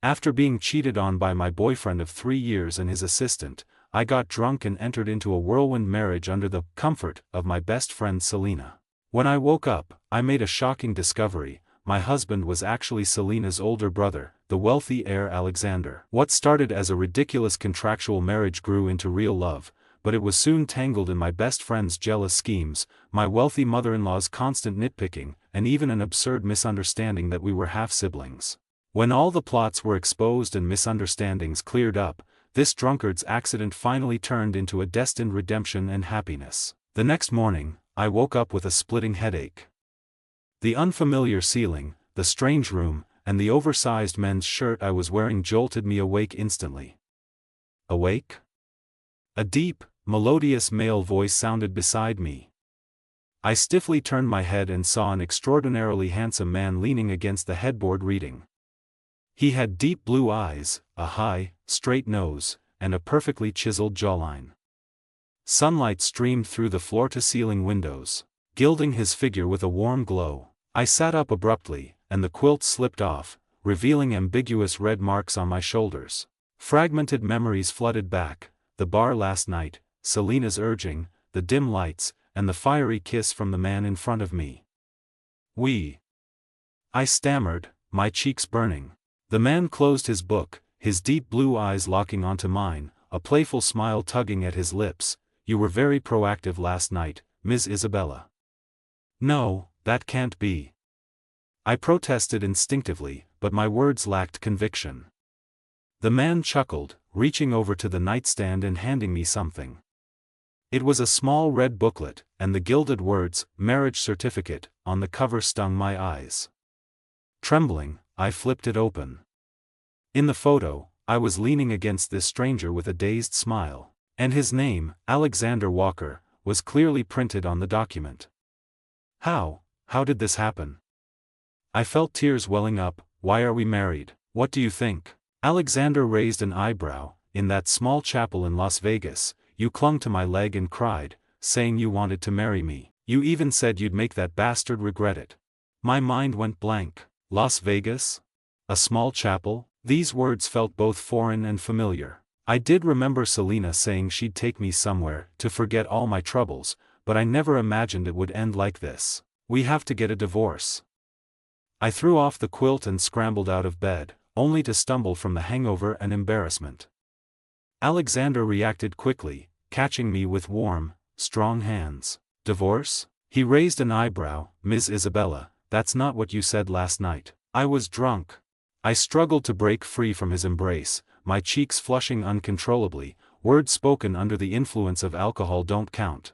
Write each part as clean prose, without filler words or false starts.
After being cheated on by my boyfriend of 3 years and his assistant, I got drunk and entered into a whirlwind marriage under the comfort of my best friend Selena. When I woke up, I made a shocking discovery: my husband was actually Selena's older brother, the wealthy heir Alexander. What started as a ridiculous contractual marriage grew into real love, but it was soon tangled in my best friend's jealous schemes, my wealthy mother-in-law's constant nitpicking, and even an absurd misunderstanding that we were half-siblings. When all the plots were exposed and misunderstandings cleared up, this drunkard's accident finally turned into a destined redemption and happiness. The next morning, I woke up with a splitting headache. The unfamiliar ceiling, the strange room, and the oversized men's shirt I was wearing jolted me awake instantly. Awake? A deep, melodious male voice sounded beside me. I stiffly turned my head and saw an extraordinarily handsome man leaning against the headboard reading. He had deep blue eyes, a high, straight nose, and a perfectly chiseled jawline. Sunlight streamed through the floor-to-ceiling windows, gilding his figure with a warm glow. I sat up abruptly, and the quilt slipped off, revealing ambiguous red marks on my shoulders. Fragmented memories flooded back: the bar last night, Selena's urging, the dim lights, and the fiery kiss from the man in front of me. I stammered, my cheeks burning. The man closed his book, his deep blue eyes locking onto mine, a playful smile tugging at his lips. "You were very proactive last night, Ms. Isabella." "No, that can't be." I protested instinctively, but my words lacked conviction. The man chuckled, reaching over to the nightstand and handing me something. It was a small red booklet, and the gilded words, "Marriage Certificate," on the cover stung my eyes. Trembling, I flipped it open. In the photo, I was leaning against this stranger with a dazed smile, and his name, Alexander Walker, was clearly printed on the document. How did this happen? I felt tears welling up. "Why are we married? What do you think?" Alexander raised an eyebrow. "In that small chapel in Las Vegas, you clung to my leg and cried, saying you wanted to marry me. You even said you'd make that bastard regret it." My mind went blank. Las Vegas? A small chapel? These words felt both foreign and familiar. I did remember Selena saying she'd take me somewhere to forget all my troubles, but I never imagined it would end like this. "We have to get a divorce." I threw off the quilt and scrambled out of bed, only to stumble from the hangover and embarrassment. Alexander reacted quickly, catching me with warm, strong hands. "Divorce?" He raised an eyebrow. "Ms. Isabella, that's not what you said last night." I was drunk. I struggled to break free from his embrace, my cheeks flushing uncontrollably. Words spoken under the influence of alcohol don't count.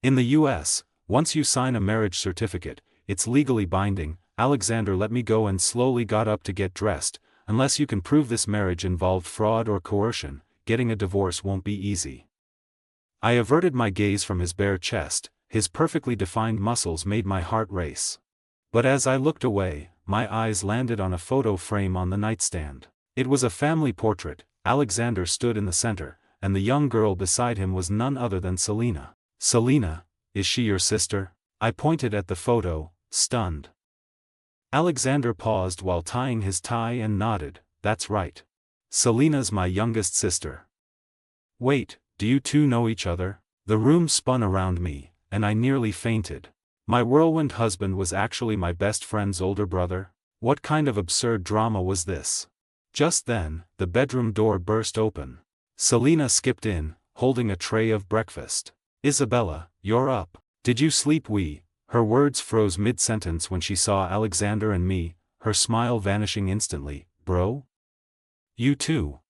In the US, once you sign a marriage certificate, it's legally binding. Alexander let me go and slowly got up to get dressed. "Unless you can prove this marriage involved fraud or coercion, getting a divorce won't be easy." I averted my gaze from his bare chest. His perfectly defined muscles made my heart race. But as I looked away, my eyes landed on a photo frame on the nightstand. It was a family portrait. Alexander stood in the center, and the young girl beside him was none other than Selena. "Selena, is she your sister?" I pointed at the photo, stunned. Alexander paused while tying his tie and nodded. "That's right. Selena's my youngest sister." "Wait, do you two know each other?" The room spun around me, and I nearly fainted. My whirlwind husband was actually my best friend's older brother? What kind of absurd drama was this? Just then, the bedroom door burst open. Selena skipped in, holding a tray of breakfast. "Isabella, you're up. Did you sleep?" Her words froze mid-sentence when she saw Alexander and me, her smile vanishing instantly. "Bro? You too?"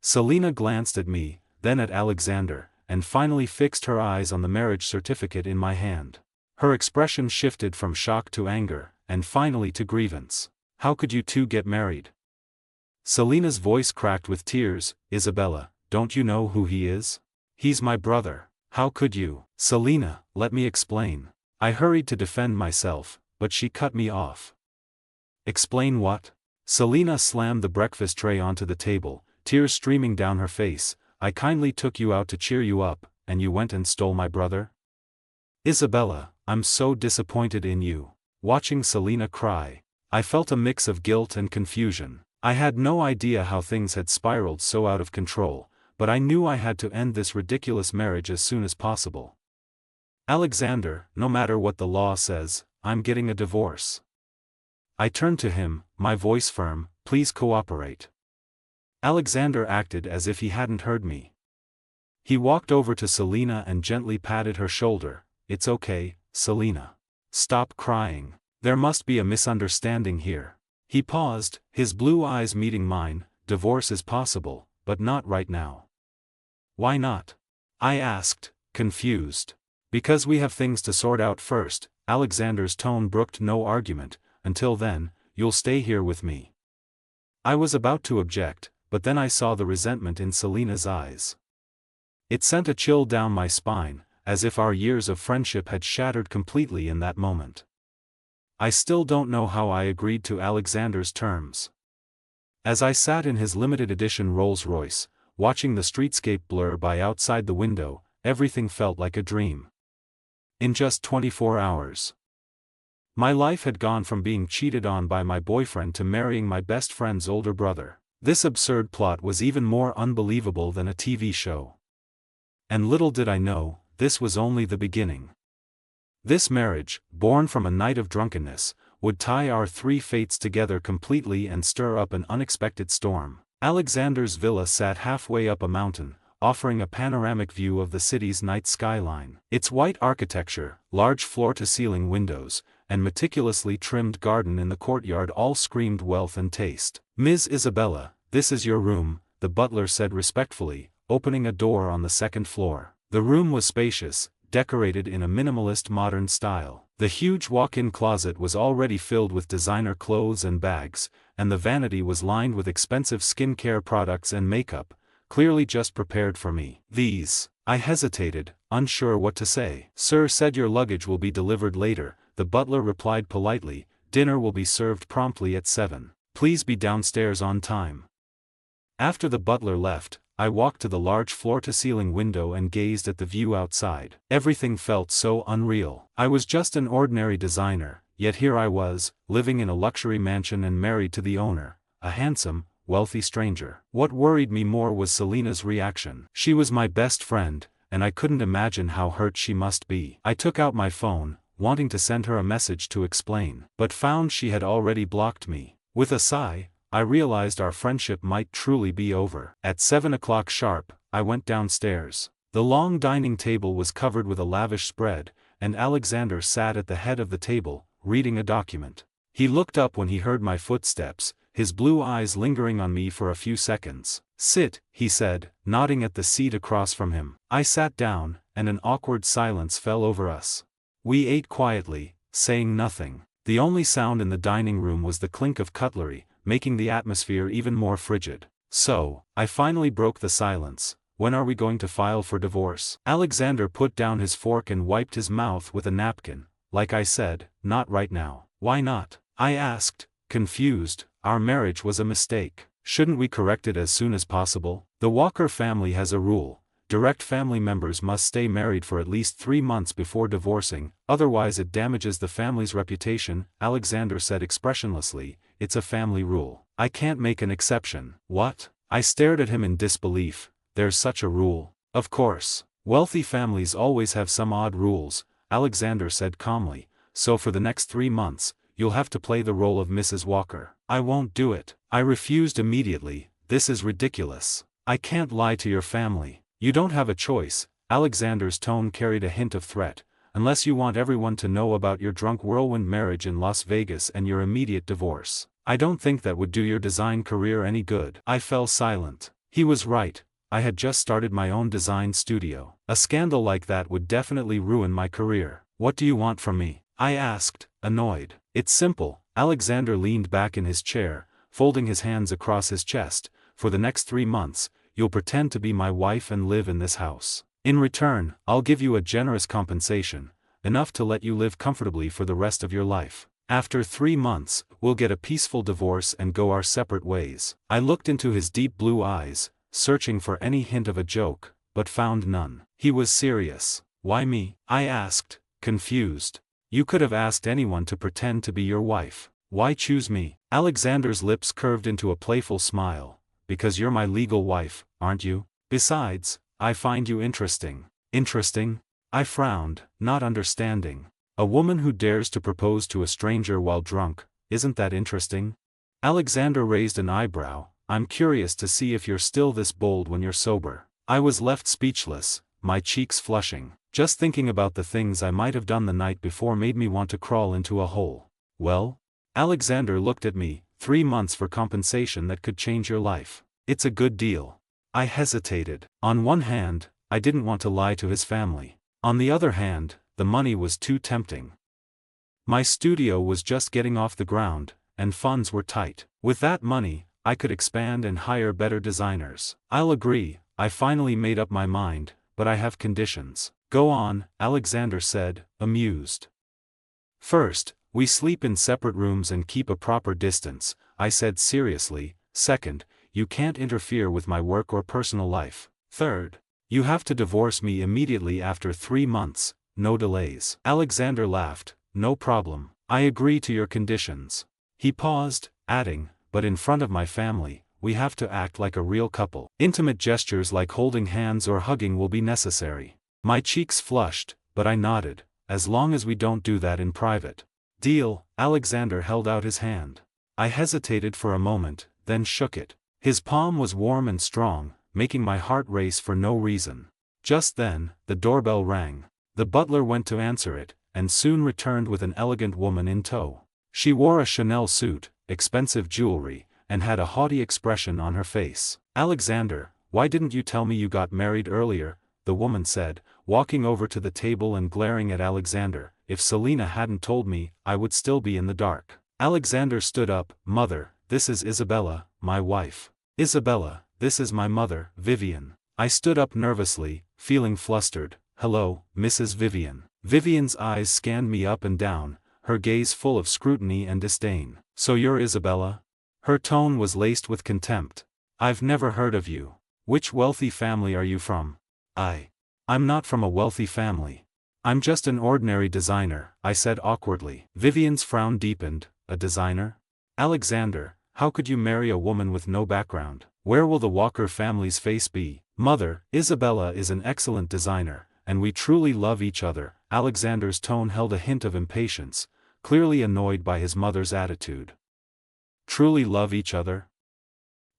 Selena glanced at me, then at Alexander, and finally fixed her eyes on the marriage certificate in my hand. Her expression shifted from shock to anger, and finally to grievance. "How could you two get married?" Selena's voice cracked with tears. "Isabella, don't you know who he is? He's my brother. How could you?" "Selena, let me explain." I hurried to defend myself, but she cut me off. "Explain what?" Selena slammed the breakfast tray onto the table, tears streaming down her face. "I kindly took you out to cheer you up, and you went and stole my brother? Isabella, I'm so disappointed in you." Watching Selena cry, I felt a mix of guilt and confusion. I had no idea how things had spiraled so out of control, but I knew I had to end this ridiculous marriage as soon as possible. Alexander, no matter what the law says, I'm getting a divorce. I turned to him, my voice firm, please cooperate. Alexander acted as if he hadn't heard me. He walked over to Selena and gently patted her shoulder. It's okay, Selena. Stop crying. There must be a misunderstanding here. He paused, his blue eyes meeting mine. Divorce is possible, but not right now. Why not? I asked, confused. Because we have things to sort out first. Alexander's tone brooked no argument. Until then, you'll stay here with me. I was about to object, but then I saw the resentment in Selena's eyes. It sent a chill down my spine, as if our years of friendship had shattered completely in that moment. I still don't know how I agreed to Alexander's terms. As I sat in his limited edition Rolls-Royce, watching the streetscape blur by outside the window, everything felt like a dream. In just 24 hours. My life had gone from being cheated on by my boyfriend to marrying my best friend's older brother. This absurd plot was even more unbelievable than a TV show. And little did I know, this was only the beginning. This marriage, born from a night of drunkenness, would tie our three fates together completely and stir up an unexpected storm. Alexander's villa sat halfway up a mountain, offering a panoramic view of the city's night skyline. Its white architecture, large floor-to-ceiling windows, and meticulously trimmed garden in the courtyard all screamed wealth and taste. Ms. Isabella, this is your room, the butler said respectfully, opening a door on the second floor. The room was spacious, decorated in a minimalist modern style. The huge walk-in closet was already filled with designer clothes and bags, and the vanity was lined with expensive skincare products and makeup, clearly just prepared for me. I hesitated, unsure what to say. Sir said your luggage will be delivered later, the butler replied politely. Dinner will be served promptly at 7. Please be downstairs on time. After the butler left, I walked to the large floor-to-ceiling window and gazed at the view outside. Everything felt so unreal. I was just an ordinary designer, yet here I was, living in a luxury mansion and married to the owner, a handsome, wealthy stranger. What worried me more was Selena's reaction. She was my best friend, and I couldn't imagine how hurt she must be. I took out my phone, wanting to send her a message to explain, but found she had already blocked me. With a sigh, I realized our friendship might truly be over. At 7 o'clock sharp, I went downstairs. The long dining table was covered with a lavish spread, and Alexander sat at the head of the table, reading a document. He looked up when he heard my footsteps, his blue eyes lingering on me for a few seconds. Sit, he said, nodding at the seat across from him. I sat down, and an awkward silence fell over us. We ate quietly, saying nothing. The only sound in the dining room was the clink of cutlery, making the atmosphere even more frigid. So, I finally broke the silence. When are we going to file for divorce? Alexander put down his fork and wiped his mouth with a napkin. Like I said, not right now. Why not? I asked, confused. Our marriage was a mistake. Shouldn't we correct it as soon as possible? The Walker family has a rule. Direct family members must stay married for at least 3 months before divorcing, otherwise it damages the family's reputation, Alexander said expressionlessly. It's a family rule. I can't make an exception. What? I stared at him in disbelief. There's such a rule. Of course. Wealthy families always have some odd rules, Alexander said calmly. So for the next 3 months, you'll have to play the role of Mrs. Walker. I won't do it. I refused immediately. This is ridiculous. I can't lie to your family. You don't have a choice. Alexander's tone carried a hint of threat. Unless you want everyone to know about your drunk whirlwind marriage in Las Vegas and your immediate divorce. I don't think that would do your design career any good. I fell silent. He was right. I had just started my own design studio. A scandal like that would definitely ruin my career. What do you want from me? I asked, annoyed. It's simple. Alexander leaned back in his chair, folding his hands across his chest. For the next 3 months, you'll pretend to be my wife and live in this house. In return, I'll give you a generous compensation, enough to let you live comfortably for the rest of your life. After 3 months, we'll get a peaceful divorce and go our separate ways. I looked into his deep blue eyes, searching for any hint of a joke, but found none. He was serious. Why me? I asked, confused. You could have asked anyone to pretend to be your wife. Why choose me? Alexander's lips curved into a playful smile. Because you're my legal wife, aren't you? Besides, I find you interesting. Interesting? I frowned, not understanding. A woman who dares to propose to a stranger while drunk, isn't that interesting? Alexander raised an eyebrow. I'm curious to see if you're still this bold when you're sober. I was left speechless, my cheeks flushing. Just thinking about the things I might have done the night before made me want to crawl into a hole. Well? Alexander looked at me. 3 months for compensation that could change your life. It's a good deal. I hesitated. On one hand, I didn't want to lie to his family. On the other hand, the money was too tempting. My studio was just getting off the ground, and funds were tight. With that money, I could expand and hire better designers. I'll agree, I finally made up my mind, but I have conditions. Go on, Alexander said, amused. First, we sleep in separate rooms and keep a proper distance, I said seriously. Second, you can't interfere with my work or personal life. Third, you have to divorce me immediately after 3 months, no delays. Alexander laughed. No problem. I agree to your conditions. He paused, adding, but in front of my family, we have to act like a real couple. Intimate gestures like holding hands or hugging will be necessary. My cheeks flushed, but I nodded, as long as we don't do that in private. Deal. Alexander held out his hand. I hesitated for a moment, then shook it. His palm was warm and strong, making my heart race for no reason. Just then, the doorbell rang. The butler went to answer it, and soon returned with an elegant woman in tow. She wore a Chanel suit, expensive jewelry, and had a haughty expression on her face. Alexander, why didn't you tell me you got married earlier? The woman said, walking over to the table and glaring at Alexander. If Selina hadn't told me, I would still be in the dark. Alexander stood up. Mother, this is Isabella, my wife. Isabella, this is my mother, Vivian. I stood up nervously, feeling flustered. Hello, Mrs. Vivian. Vivian's eyes scanned me up and down, her gaze full of scrutiny and disdain. So you're Isabella? Her tone was laced with contempt. I've never heard of you. Which wealthy family are you from? I'm not from a wealthy family. I'm just an ordinary designer, I said awkwardly. Vivian's frown deepened. A designer? Alexander, how could you marry a woman with no background? Where will the Walker family's face be? Mother, Isabella is an excellent designer, and we truly love each other. Alexander's tone held a hint of impatience, clearly annoyed by his mother's attitude. Truly love each other?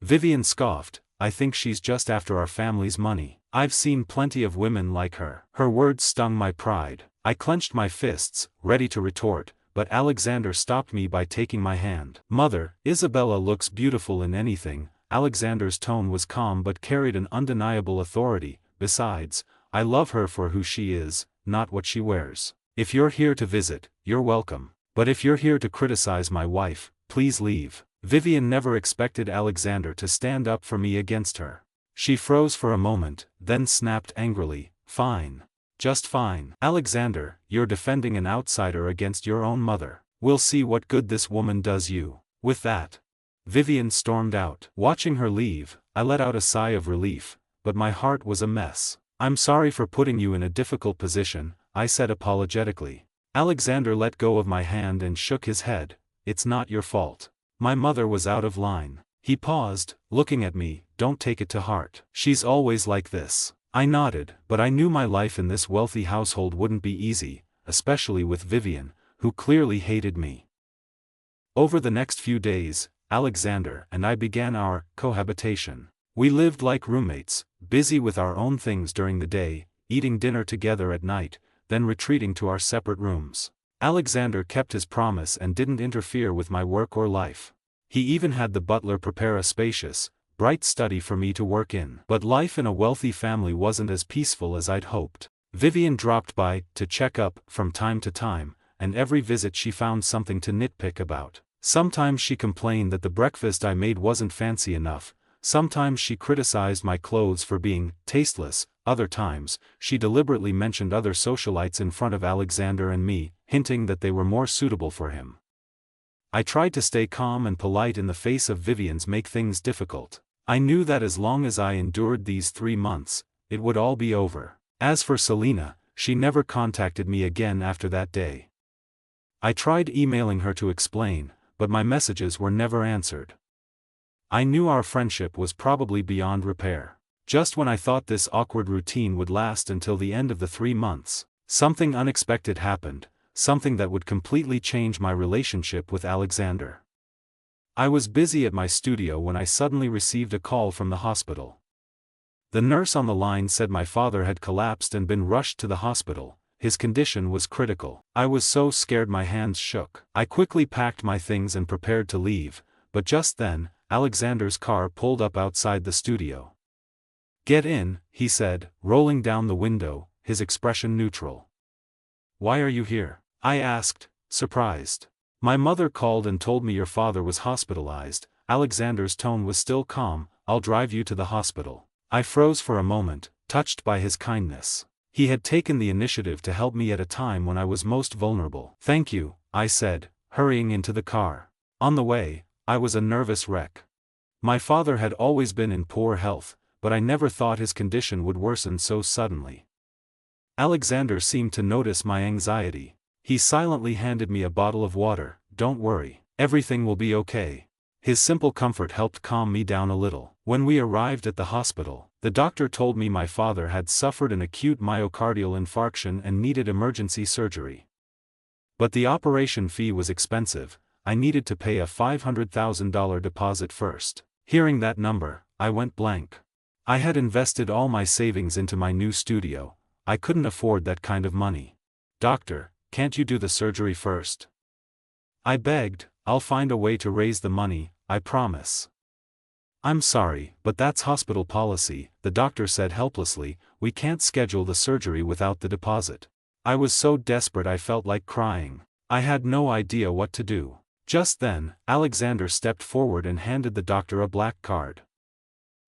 Vivian scoffed. I think she's just after our family's money. I've seen plenty of women like her. Her words stung my pride. I clenched my fists, ready to retort, but Alexander stopped me by taking my hand. Mother, Isabella looks beautiful in anything. Alexander's tone was calm but carried an undeniable authority. Besides, I love her for who she is, not what she wears. If you're here to visit, you're welcome. But if you're here to criticize my wife, please leave. Vivian never expected Alexander to stand up for me against her. She froze for a moment, then snapped angrily, fine. Just fine. Alexander, you're defending an outsider against your own mother. We'll see what good this woman does you. With that, Vivian stormed out. Watching her leave, I let out a sigh of relief, but my heart was a mess. I'm sorry for putting you in a difficult position, I said apologetically. Alexander let go of my hand and shook his head. It's not your fault. My mother was out of line. He paused, looking at me. Don't take it to heart. She's always like this. I nodded, but I knew my life in this wealthy household wouldn't be easy, especially with Vivian, who clearly hated me. Over the next few days, Alexander and I began our cohabitation. We lived like roommates, busy with our own things during the day, eating dinner together at night, then retreating to our separate rooms. Alexander kept his promise and didn't interfere with my work or life. He even had the butler prepare a spacious, bright study for me to work in. But life in a wealthy family wasn't as peaceful as I'd hoped. Vivian dropped by to check up from time to time, and every visit she found something to nitpick about. Sometimes she complained that the breakfast I made wasn't fancy enough. Sometimes she criticized my clothes for being tasteless. Other times, she deliberately mentioned other socialites in front of Alexander and me, hinting that they were more suitable for him. I tried to stay calm and polite in the face of Vivian's make things difficult. I knew that as long as I endured these 3 months, it would all be over. As for Selina, she never contacted me again after that day. I tried emailing her to explain, but my messages were never answered. I knew our friendship was probably beyond repair. Just when I thought this awkward routine would last until the end of the 3 months, something unexpected happened, something that would completely change my relationship with Alexander. I was busy at my studio when I suddenly received a call from the hospital. The nurse on the line said my father had collapsed and been rushed to the hospital. His condition was critical. I was so scared my hands shook. I quickly packed my things and prepared to leave, but just then, Alexander's car pulled up outside the studio. "Get in," he said, rolling down the window, his expression neutral. "Why are you here?" I asked, surprised. "My mother called and told me your father was hospitalized." Alexander's tone was still calm. "I'll drive you to the hospital." I froze for a moment, touched by his kindness. He had taken the initiative to help me at a time when I was most vulnerable. "Thank you," I said, hurrying into the car. On the way, I was a nervous wreck. My father had always been in poor health, but I never thought his condition would worsen so suddenly. Alexander seemed to notice my anxiety. He silently handed me a bottle of water. "Don't worry, everything will be okay." His simple comfort helped calm me down a little. When we arrived at the hospital, the doctor told me my father had suffered an acute myocardial infarction and needed emergency surgery. But the operation fee was expensive. I needed to pay a $500,000 deposit first. Hearing that number, I went blank. I had invested all my savings into my new studio. I couldn't afford that kind of money. "Doctor, can't you do the surgery first?" I begged. "I'll find a way to raise the money, I promise." "I'm sorry, but that's hospital policy," the doctor said helplessly. "We can't schedule the surgery without the deposit." I was so desperate I felt like crying. I had no idea what to do. Just then, Alexander stepped forward and handed the doctor a black card.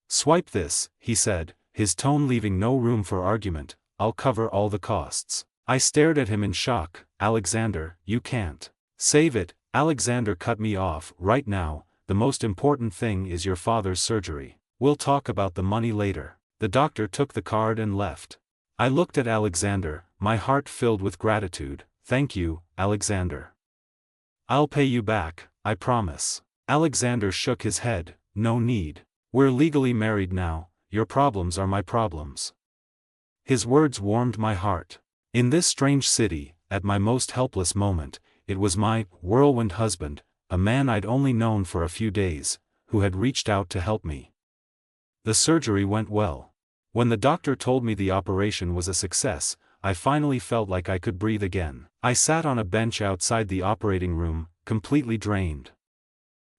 "Swipe this," he said, his tone leaving no room for argument. "I'll cover all the costs." I stared at him in shock. "Alexander, you can't. Save it." Alexander cut me off. "Right now, the most important thing is your father's surgery. We'll talk about the money later." The doctor took the card and left. I looked at Alexander, my heart filled with gratitude. "Thank you, Alexander. I'll pay you back, I promise." Alexander shook his head. "No need. We're legally married now. Your problems are my problems." His words warmed my heart. In this strange city, at my most helpless moment, it was my whirlwind husband, a man I'd only known for a few days, who had reached out to help me. The surgery went well. When the doctor told me the operation was a success, I finally felt like I could breathe again. I sat on a bench outside the operating room, completely drained.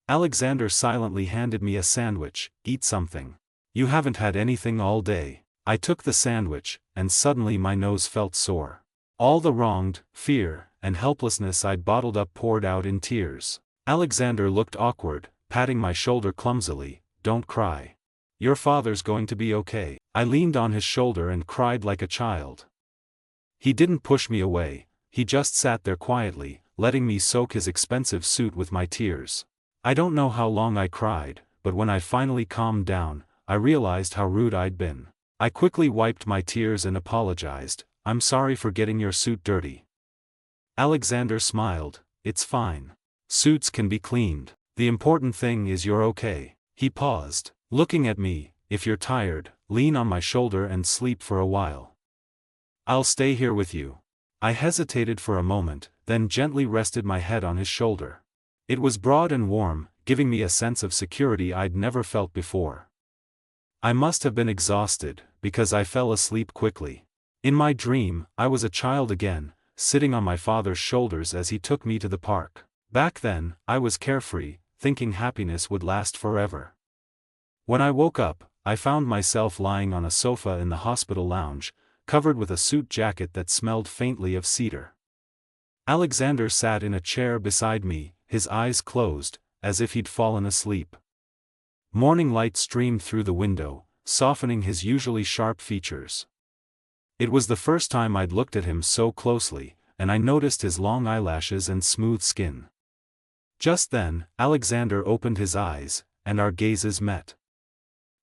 Alexander silently handed me a sandwich. "Eat something. You haven't had anything all day." I took the sandwich, and suddenly my nose felt sore. All the wronged, fear, and helplessness I'd bottled up poured out in tears. Alexander looked awkward, patting my shoulder clumsily. "Don't cry. Your father's going to be okay." I leaned on his shoulder and cried like a child. He didn't push me away, he just sat there quietly, letting me soak his expensive suit with my tears. I don't know how long I cried, but when I finally calmed down, I realized how rude I'd been. I quickly wiped my tears and apologized. "I'm sorry for getting your suit dirty." Alexander smiled. "It's fine. Suits can be cleaned. The important thing is you're okay." He paused, looking at me. "If you're tired, lean on my shoulder and sleep for a while. I'll stay here with you." I hesitated for a moment, then gently rested my head on his shoulder. It was broad and warm, giving me a sense of security I'd never felt before. I must have been exhausted, because I fell asleep quickly. In my dream, I was a child again, sitting on my father's shoulders as he took me to the park. Back then, I was carefree, thinking happiness would last forever. When I woke up, I found myself lying on a sofa in the hospital lounge, covered with a suit jacket that smelled faintly of cedar. Alexander sat in a chair beside me, his eyes closed, as if he'd fallen asleep. Morning light streamed through the window, softening his usually sharp features. It was the first time I'd looked at him so closely, and I noticed his long eyelashes and smooth skin. Just then, Alexander opened his eyes, and our gazes met.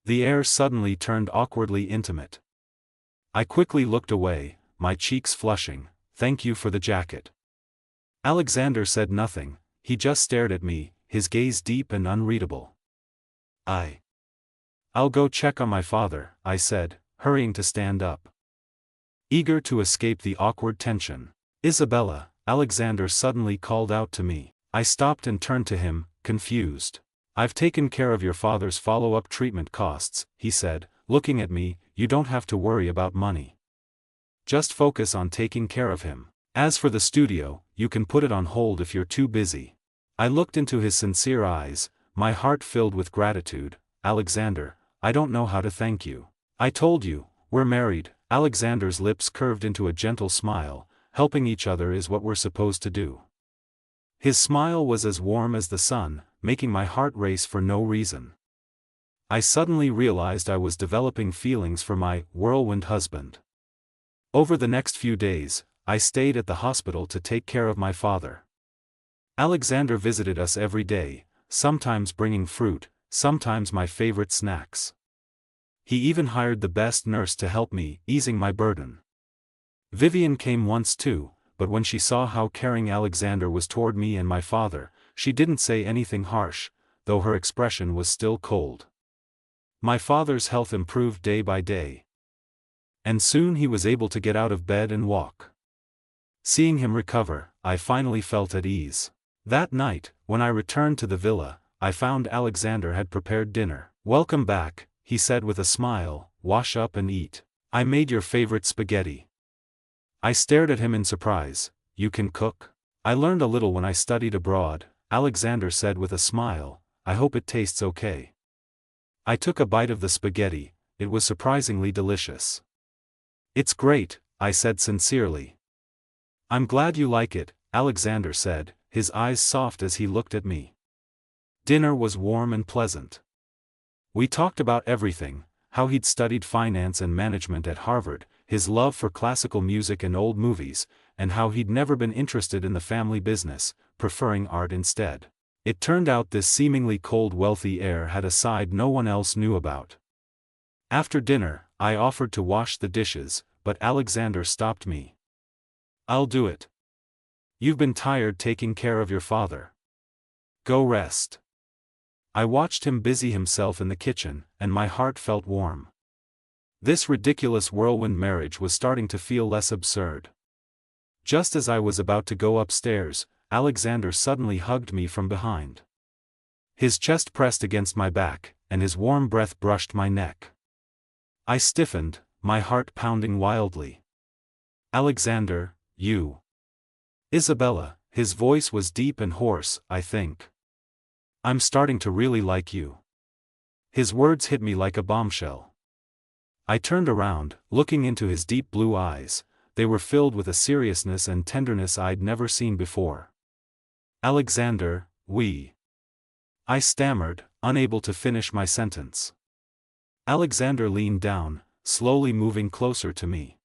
The air suddenly turned awkwardly intimate. I quickly looked away, my cheeks flushing. "Thank you for the jacket." Alexander said nothing. he just stared at me, his gaze deep and unreadable. I'll go check on my father, I said, hurrying to stand up. Eager to escape the awkward tension. Isabella, Alexander suddenly called out to me. I stopped and turned to him, confused. I've taken care of your father's follow-up treatment costs, he said, looking at me. You don't have to worry about money. Just focus on taking care of him. As for the studio, you can put it on hold if you're too busy. I looked into his sincere eyes, my heart filled with gratitude. Alexander, I don't know how to thank you. I told you, we're married. Alexander's lips curved into a gentle smile. Helping each other is what we're supposed to do. His smile was as warm as the sun, making my heart race for no reason. I suddenly realized I was developing feelings for my whirlwind husband. Over the next few days, I stayed at the hospital to take care of my father. Alexander visited us every day, sometimes bringing fruit, sometimes my favorite snacks. He even hired the best nurse to help me, easing my burden. Vivian came once too, but when she saw how caring Alexander was toward me and my father, she didn't say anything harsh, though her expression was still cold. My father's health improved day by day. And soon he was able to get out of bed and walk. Seeing him recover, I finally felt at ease. That night, when I returned to the villa, I found Alexander had prepared dinner. Welcome back, he said with a smile, wash up and eat. I made your favorite spaghetti. I stared at him in surprise. You can cook? I learned a little when I studied abroad, Alexander said with a smile. I hope it tastes okay. I took a bite of the spaghetti. It was surprisingly delicious. It's great, I said sincerely. I'm glad you like it, Alexander said, his eyes soft as he looked at me. Dinner was warm and pleasant. We talked about everything, how he'd studied finance and management at Harvard, his love for classical music and old movies, and how he'd never been interested in the family business, preferring art instead. It turned out this seemingly cold wealthy heir had a side no one else knew about. After dinner, I offered to wash the dishes, but Alexander stopped me. I'll do it. You've been tired taking care of your father. Go rest. I watched him busy himself in the kitchen, and my heart felt warm. This ridiculous whirlwind marriage was starting to feel less absurd. Just as I was about to go upstairs, Alexander suddenly hugged me from behind. His chest pressed against my back, and his warm breath brushed my neck. I stiffened, my heart pounding wildly. Alexander, you. Isabella, his voice was deep and hoarse, I think. I'm starting to really like you. His words hit me like a bombshell. I turned around, looking into his deep blue eyes. They were filled with a seriousness and tenderness I'd never seen before. Alexander, I stammered, unable to finish my sentence. Alexander leaned down, slowly moving closer to me.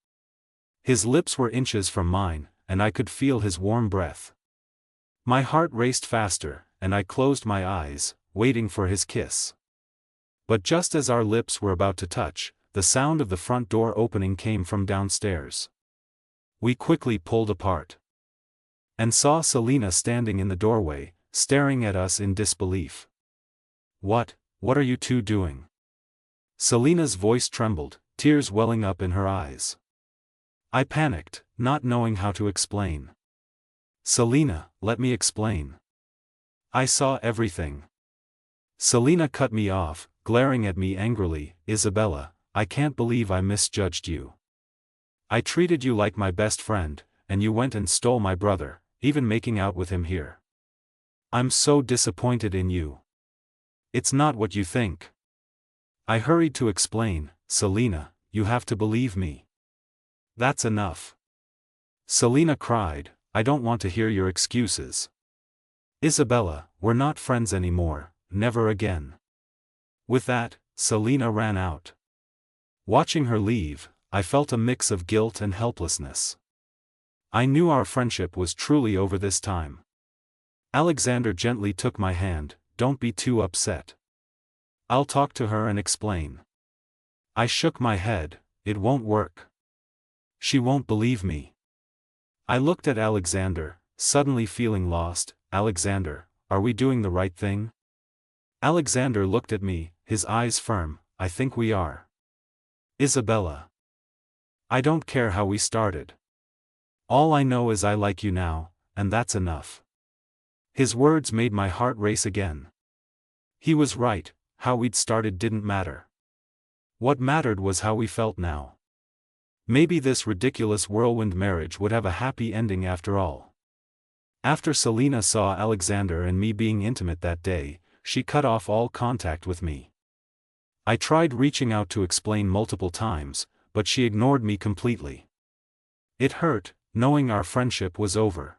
His lips were inches from mine, and I could feel his warm breath. My heart raced faster, and I closed my eyes, waiting for his kiss. But just as our lips were about to touch, the sound of the front door opening came from downstairs. We quickly pulled apart. And saw Selina standing in the doorway, staring at us in disbelief. What are you two doing? Selina's voice trembled, tears welling up in her eyes. I panicked, not knowing how to explain. Selina, let me explain. I saw everything. Selina cut me off, glaring at me angrily. Isabella, I can't believe I misjudged you. I treated you like my best friend, and you went and stole my brother, even making out with him here. I'm so disappointed in you. It's not what you think. I hurried to explain. Selina, you have to believe me. That's enough. Selina cried, I don't want to hear your excuses. Isabella, we're not friends anymore, never again. With that, Selina ran out. Watching her leave, I felt a mix of guilt and helplessness. I knew our friendship was truly over this time. Alexander gently took my hand. Don't be too upset. I'll talk to her and explain. I shook my head. It won't work. She won't believe me. I looked at Alexander, suddenly feeling lost. Alexander, are we doing the right thing? Alexander looked at me, his eyes firm. I think we are. Isabella. I don't care how we started. All I know is I like you now, and that's enough. His words made my heart race again. He was right, how we'd started didn't matter. What mattered was how we felt now. Maybe this ridiculous whirlwind marriage would have a happy ending after all. After Selina saw Alexander and me being intimate that day, she cut off all contact with me. I tried reaching out to explain multiple times, but she ignored me completely. It hurt, knowing our friendship was over.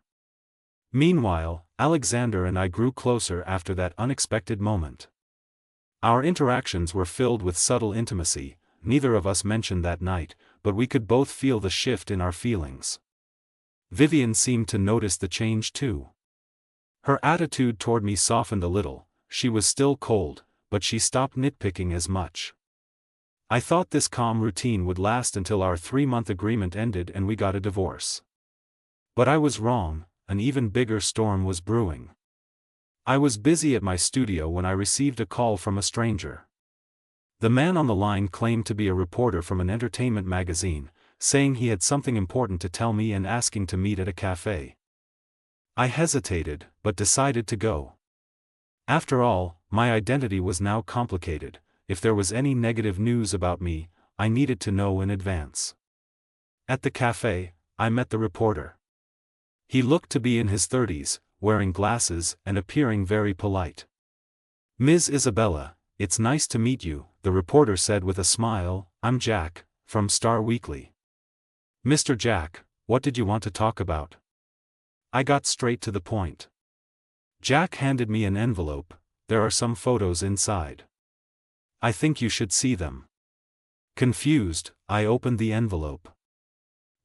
Meanwhile, Alexander and I grew closer after that unexpected moment. Our interactions were filled with subtle intimacy, neither of us mentioned that night, but we could both feel the shift in our feelings. Vivian seemed to notice the change too. Her attitude toward me softened a little. She was still cold, but she stopped nitpicking as much. I thought this calm routine would last until our 3-month agreement ended and we got a divorce. But I was wrong, an even bigger storm was brewing. I was busy at my studio when I received a call from a stranger. The man on the line claimed to be a reporter from an entertainment magazine, saying he had something important to tell me and asking to meet at a cafe. I hesitated, but decided to go. After all, my identity was now complicated. If there was any negative news about me, I needed to know in advance. At the cafe, I met the reporter. He looked to be in his 30s, wearing glasses and appearing very polite. "Ms. Isabella, it's nice to meet you," the reporter said with a smile. "I'm Jack, from Star Weekly." "Mr. Jack, what did you want to talk about?" I got straight to the point. Jack handed me an envelope. "There are some photos inside. I think you should see them." Confused, I opened the envelope.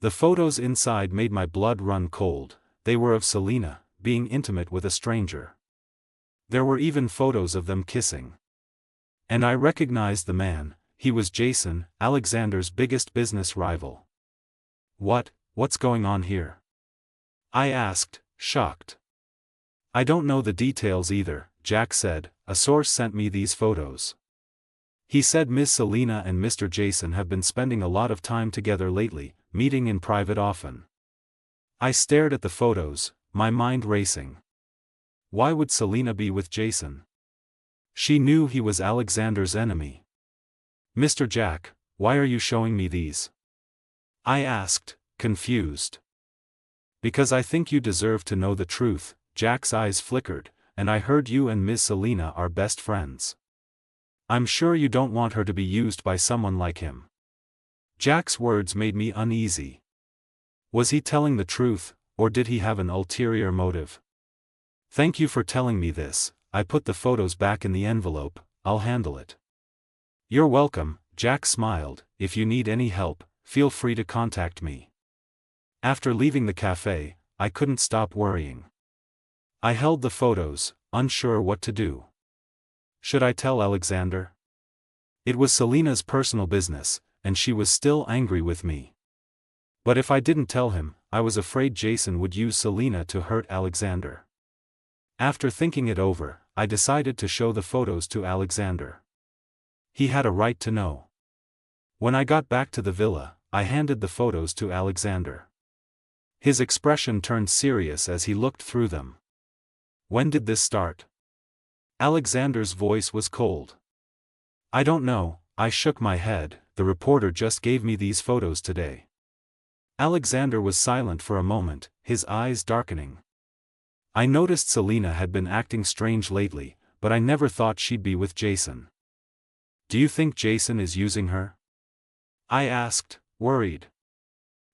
The photos inside made my blood run cold. They were of Selina, being intimate with a stranger. There were even photos of them kissing. And I recognized the man. He was Jason, Alexander's biggest business rival. What's going on here?" I asked, shocked. "I don't know the details either," Jack said. "A source sent me these photos. He said Miss Selina and Mr. Jason have been spending a lot of time together lately, meeting in private often." I stared at the photos, my mind racing. Why would Selina be with Jason? She knew he was Alexander's enemy. "Mr. Jack, why are you showing me these?" I asked, confused. "Because I think you deserve to know the truth." Jack's eyes flickered. "And I heard you and Miss Selina are best friends. I'm sure you don't want her to be used by someone like him." Jack's words made me uneasy. Was he telling the truth, or did he have an ulterior motive? "Thank you for telling me this." I put the photos back in the envelope. "I'll handle it." "You're welcome," Jack smiled. "If you need any help, feel free to contact me." After leaving the cafe, I couldn't stop worrying. I held the photos, unsure what to do. Should I tell Alexander? It was Selina's personal business, and she was still angry with me. But if I didn't tell him, I was afraid Jason would use Selina to hurt Alexander. After thinking it over, I decided to show the photos to Alexander. He had a right to know. When I got back to the villa, I handed the photos to Alexander. His expression turned serious as he looked through them. "When did this start?" Alexander's voice was cold. "I don't know," I shook my head. "The reporter just gave me these photos today." Alexander was silent for a moment, his eyes darkening. I noticed Selina had been acting strange lately, but I never thought she'd be with Jason. "Do you think Jason is using her?" I asked, worried.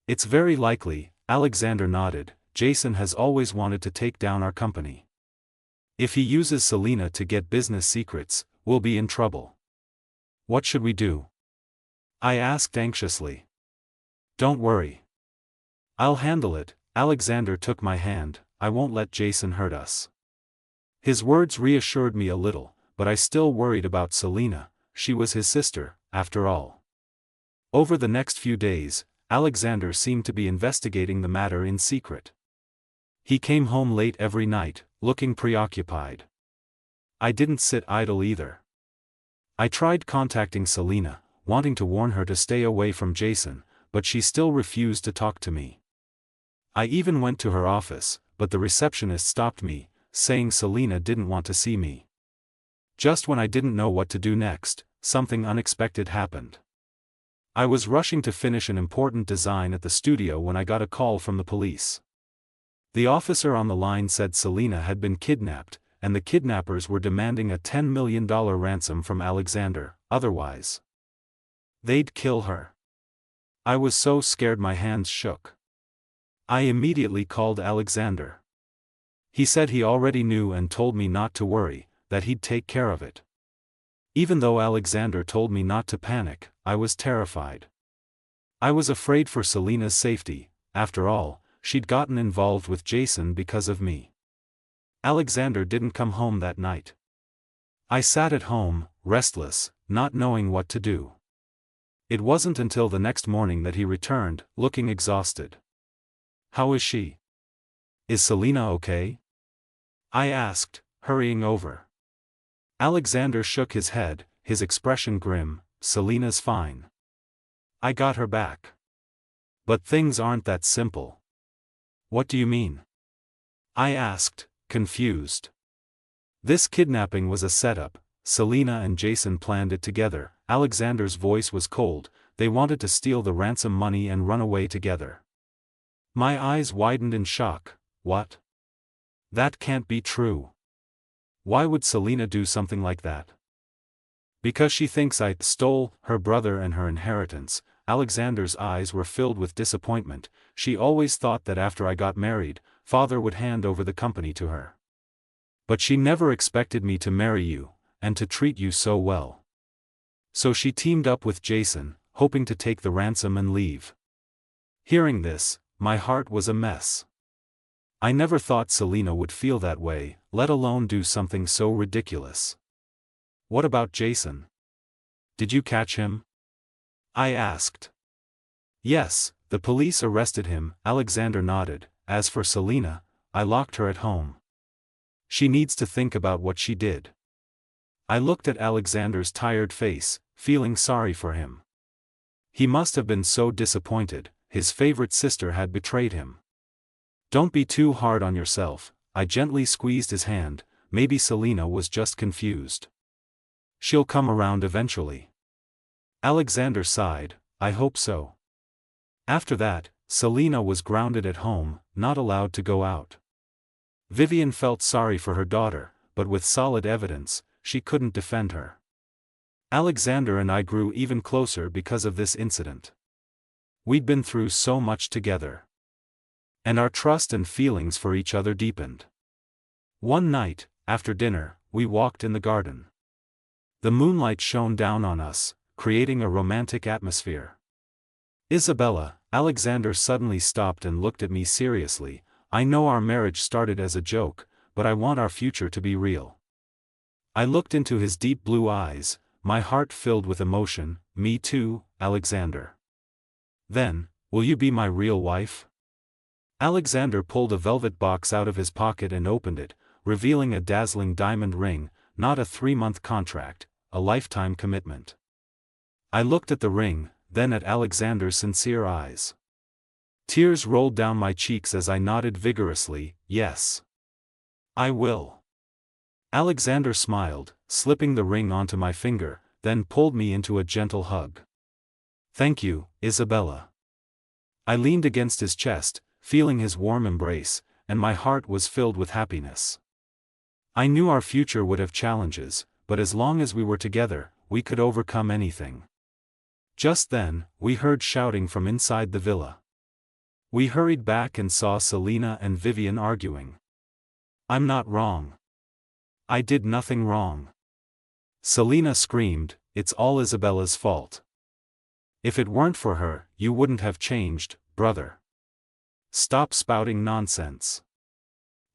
"It's very likely," Alexander nodded. "Jason has always wanted to take down our company. If he uses Selina to get business secrets, we'll be in trouble." "What should we do?" I asked anxiously. "Don't worry. I'll handle it." Alexander took my hand. "I won't let Jason hurt us." His words reassured me a little, but I still worried about Selina. She was his sister, after all. Over the next few days, Alexander seemed to be investigating the matter in secret. He came home late every night, looking preoccupied. I didn't sit idle either. I tried contacting Selena, wanting to warn her to stay away from Jason, but she still refused to talk to me. I even went to her office, but the receptionist stopped me, saying Selena didn't want to see me. Just when I didn't know what to do next, something unexpected happened. I was rushing to finish an important design at the studio when I got a call from the police. The officer on the line said Selena had been kidnapped, and the kidnappers were demanding a $10 million ransom from Alexander, otherwise they'd kill her. I was so scared my hands shook. I immediately called Alexander. He said he already knew and told me not to worry, that he'd take care of it. Even though Alexander told me not to panic, I was terrified. I was afraid for Selena's safety. After all, she'd gotten involved with Jason because of me. Alexander didn't come home that night. I sat at home, restless, not knowing what to do. It wasn't until the next morning that he returned, looking exhausted. "How is she? Is Selena okay?" I asked, hurrying over. Alexander shook his head, his expression grim. "Selena's fine. I got her back." "But things aren't that simple." "What do you mean?" I asked, confused. "This kidnapping was a setup. Selena and Jason planned it together." Alexander's voice was cold. "They wanted to steal the ransom money and run away together." My eyes widened in shock. "What? That can't be true. Why would Selena do something like that?" "Because she thinks I stole her brother and her inheritance." Alexander's eyes were filled with disappointment. "She always thought that after I got married, Father would hand over the company to her. But she never expected me to marry you, and to treat you so well. So she teamed up with Jason, hoping to take the ransom and leave." Hearing this, my heart was a mess. I never thought Selena would feel that way, let alone do something so ridiculous. "What about Jason? Did you catch him?" I asked. "Yes, the police arrested him." Alexander nodded. "As for Selena, I locked her at home. She needs to think about what she did." I looked at Alexander's tired face, feeling sorry for him. He must have been so disappointed. His favorite sister had betrayed him. "Don't be too hard on yourself." I gently squeezed his hand. "Maybe Selena was just confused. She'll come around eventually." Alexander sighed. "I hope so." After that, Selena was grounded at home, not allowed to go out. Vivian felt sorry for her daughter, but with solid evidence, she couldn't defend her. Alexander and I grew even closer because of this incident. We'd been through so much together. And our trust and feelings for each other deepened. One night, after dinner, we walked in the garden. The moonlight shone down on us, creating a romantic atmosphere. "Isabella," Alexander suddenly stopped and looked at me seriously. "I know our marriage started as a joke, but I want our future to be real." I looked into his deep blue eyes, my heart filled with emotion. "Me too, Alexander." "Then, will you be my real wife?" Alexander pulled a velvet box out of his pocket and opened it, revealing a dazzling diamond ring. Not a 3-month contract, a lifetime commitment. I looked at the ring, then at Alexander's sincere eyes. Tears rolled down my cheeks as I nodded vigorously. "Yes. I will." Alexander smiled, slipping the ring onto my finger, then pulled me into a gentle hug. "Thank you, Isabella." I leaned against his chest, feeling his warm embrace, and my heart was filled with happiness. I knew our future would have challenges, but as long as we were together, we could overcome anything. Just then, we heard shouting from inside the villa. We hurried back and saw Selena and Vivian arguing. "I'm not wrong. I did nothing wrong." Selena screamed, "It's all Isabella's fault. If it weren't for her, you wouldn't have changed, brother. Stop spouting nonsense."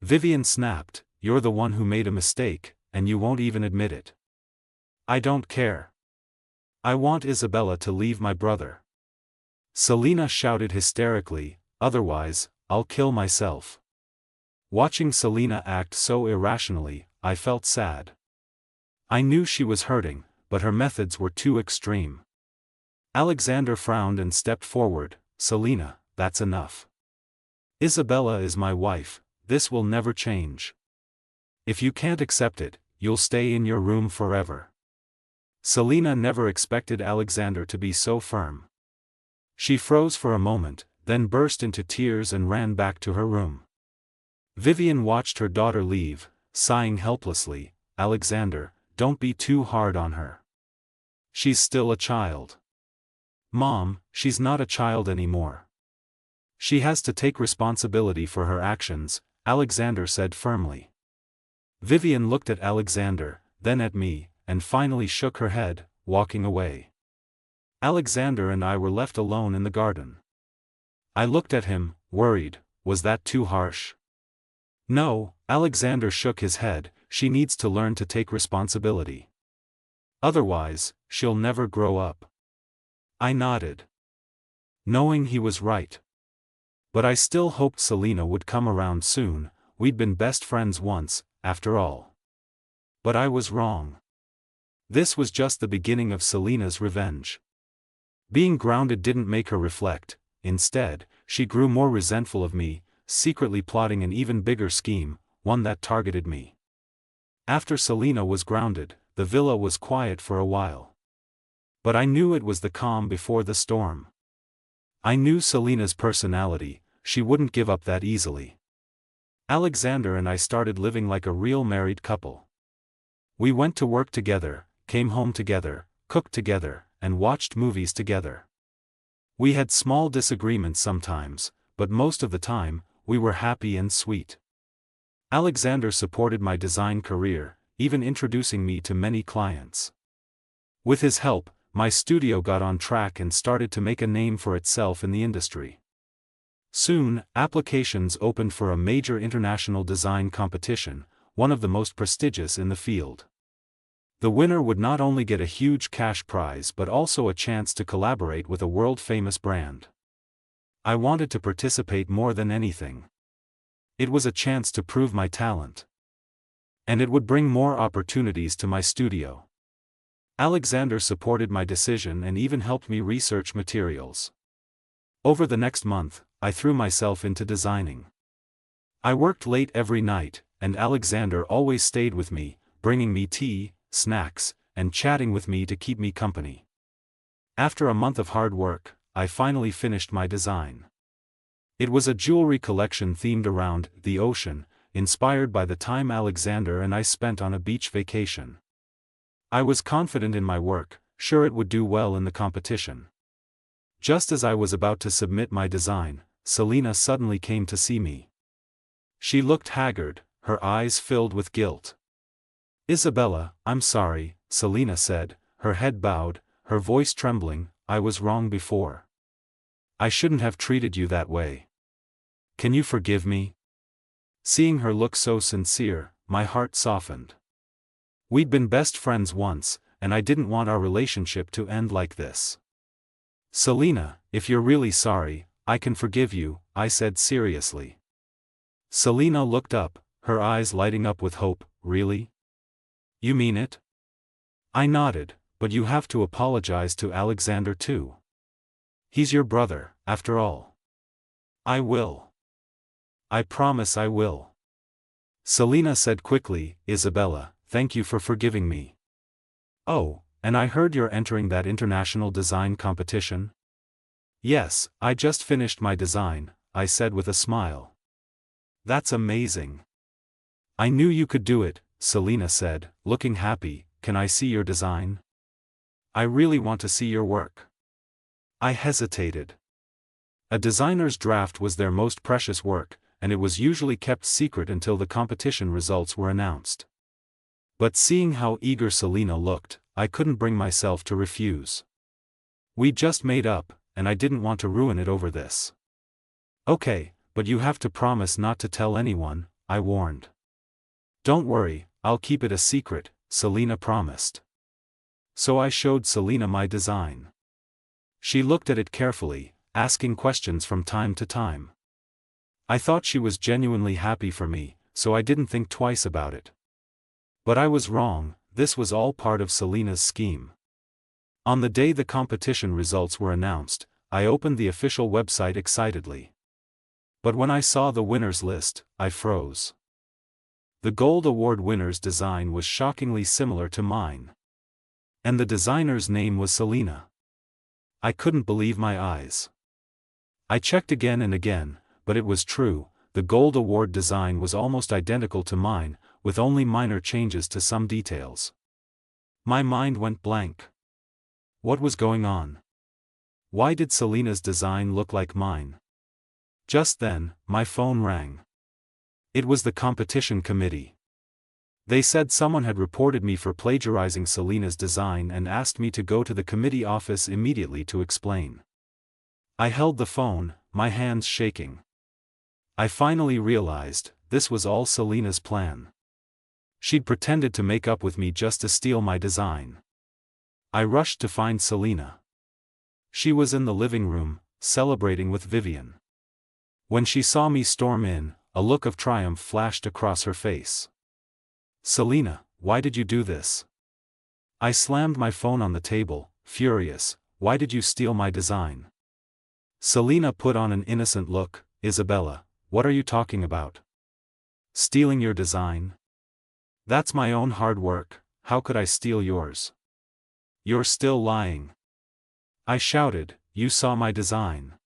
Vivian snapped, "You're the one who made a mistake, and you won't even admit it." "I don't care. I want Isabella to leave my brother." Selena shouted hysterically, "Otherwise, I'll kill myself." Watching Selina act so irrationally, I felt sad. I knew she was hurting, but her methods were too extreme. Alexander frowned and stepped forward. Selina, that's enough. Isabella is my wife, this will never change. If you can't accept it, you'll stay in your room forever. Selina never expected Alexander to be so firm. She froze for a moment, then burst into tears and ran back to her room. Vivian watched her daughter leave, sighing helplessly. Alexander, don't be too hard on her. She's still a child. Mom, she's not a child anymore. She has to take responsibility for her actions, Alexander said firmly. Vivian looked at Alexander, then at me, and finally shook her head, walking away. Alexander and I were left alone in the garden. I looked at him, worried. Was that too harsh? No, Alexander shook his head. She needs to learn to take responsibility. Otherwise, she'll never grow up. I nodded, knowing he was right. But I still hoped Selina would come around soon. We'd been best friends once, after all. But I was wrong. This was just the beginning of Selina's revenge. Being grounded didn't make her reflect. Instead, she grew more resentful of me, secretly plotting an even bigger scheme, one that targeted me. After Selina was grounded, the villa was quiet for a while. But I knew it was the calm before the storm. I knew Selina's personality, she wouldn't give up that easily. Alexander and I started living like a real married couple. We went to work together, came home together, cooked together, and watched movies together. We had small disagreements sometimes, but most of the time, we were happy and sweet. Alexander supported my design career, even introducing me to many clients. With his help, my studio got on track and started to make a name for itself in the industry. Soon, applications opened for a major international design competition, one of the most prestigious in the field. The winner would not only get a huge cash prize but also a chance to collaborate with a world-famous brand. I wanted to participate more than anything. It was a chance to prove my talent. And it would bring more opportunities to my studio. Alexander supported my decision and even helped me research materials. Over the next month, I threw myself into designing. I worked late every night, and Alexander always stayed with me, bringing me tea, snacks, and chatting with me to keep me company. After a month of hard work, I finally finished my design. It was a jewelry collection themed around the ocean, inspired by the time Alexander and I spent on a beach vacation. I was confident in my work, sure it would do well in the competition. Just as I was about to submit my design, Selina suddenly came to see me. She looked haggard, her eyes filled with guilt. Isabella, I'm sorry, Selina said, her head bowed, her voice trembling. I was wrong before. I shouldn't have treated you that way. Can you forgive me? Seeing her look so sincere, my heart softened. We'd been best friends once, and I didn't want our relationship to end like this. Selina, if you're really sorry, I can forgive you, I said seriously. Selina looked up, her eyes lighting up with hope. Really? You mean it? I nodded, but you have to apologize to Alexander too. He's your brother, after all. I will. I promise I will. Selina said quickly. Isabella, thank you for forgiving me. Oh, and I heard you're entering that international design competition? Yes, I just finished my design, I said with a smile. That's amazing. I knew you could do it, Selina said, looking happy. Can I see your design? I really want to see your work. I hesitated. A designer's draft was their most precious work, and it was usually kept secret until the competition results were announced. But seeing how eager Selina looked, I couldn't bring myself to refuse. We just made up, and I didn't want to ruin it over this. Okay, but you have to promise not to tell anyone, I warned. Don't worry, I'll keep it a secret, Selina promised. So I showed Selina my design. She looked at it carefully, asking questions from time to time. I thought she was genuinely happy for me, so I didn't think twice about it. But I was wrong, this was all part of Selina's scheme. On the day the competition results were announced, I opened the official website excitedly. But when I saw the winners list, I froze. The Gold Award winner's design was shockingly similar to mine. And the designer's name was Selina. I couldn't believe my eyes. I checked again and again, but it was true, the Gold Award design was almost identical to mine, with only minor changes to some details. My mind went blank. What was going on? Why did Selina's design look like mine? Just then, my phone rang. It was the competition committee. They said someone had reported me for plagiarizing Selina's design and asked me to go to the committee office immediately to explain. I held the phone, my hands shaking. I finally realized, this was all Selina's plan. She'd pretended to make up with me just to steal my design. I rushed to find Selina. She was in the living room, celebrating with Vivian. When she saw me storm in, a look of triumph flashed across her face. "Selina, why did you do this?" I slammed my phone on the table, furious. "Why did you steal my design?" Selina put on an innocent look. "Isabella, what are you talking about? Stealing your design? That's my own hard work, how could I steal yours?" "You're still lying," I shouted. "You saw my design.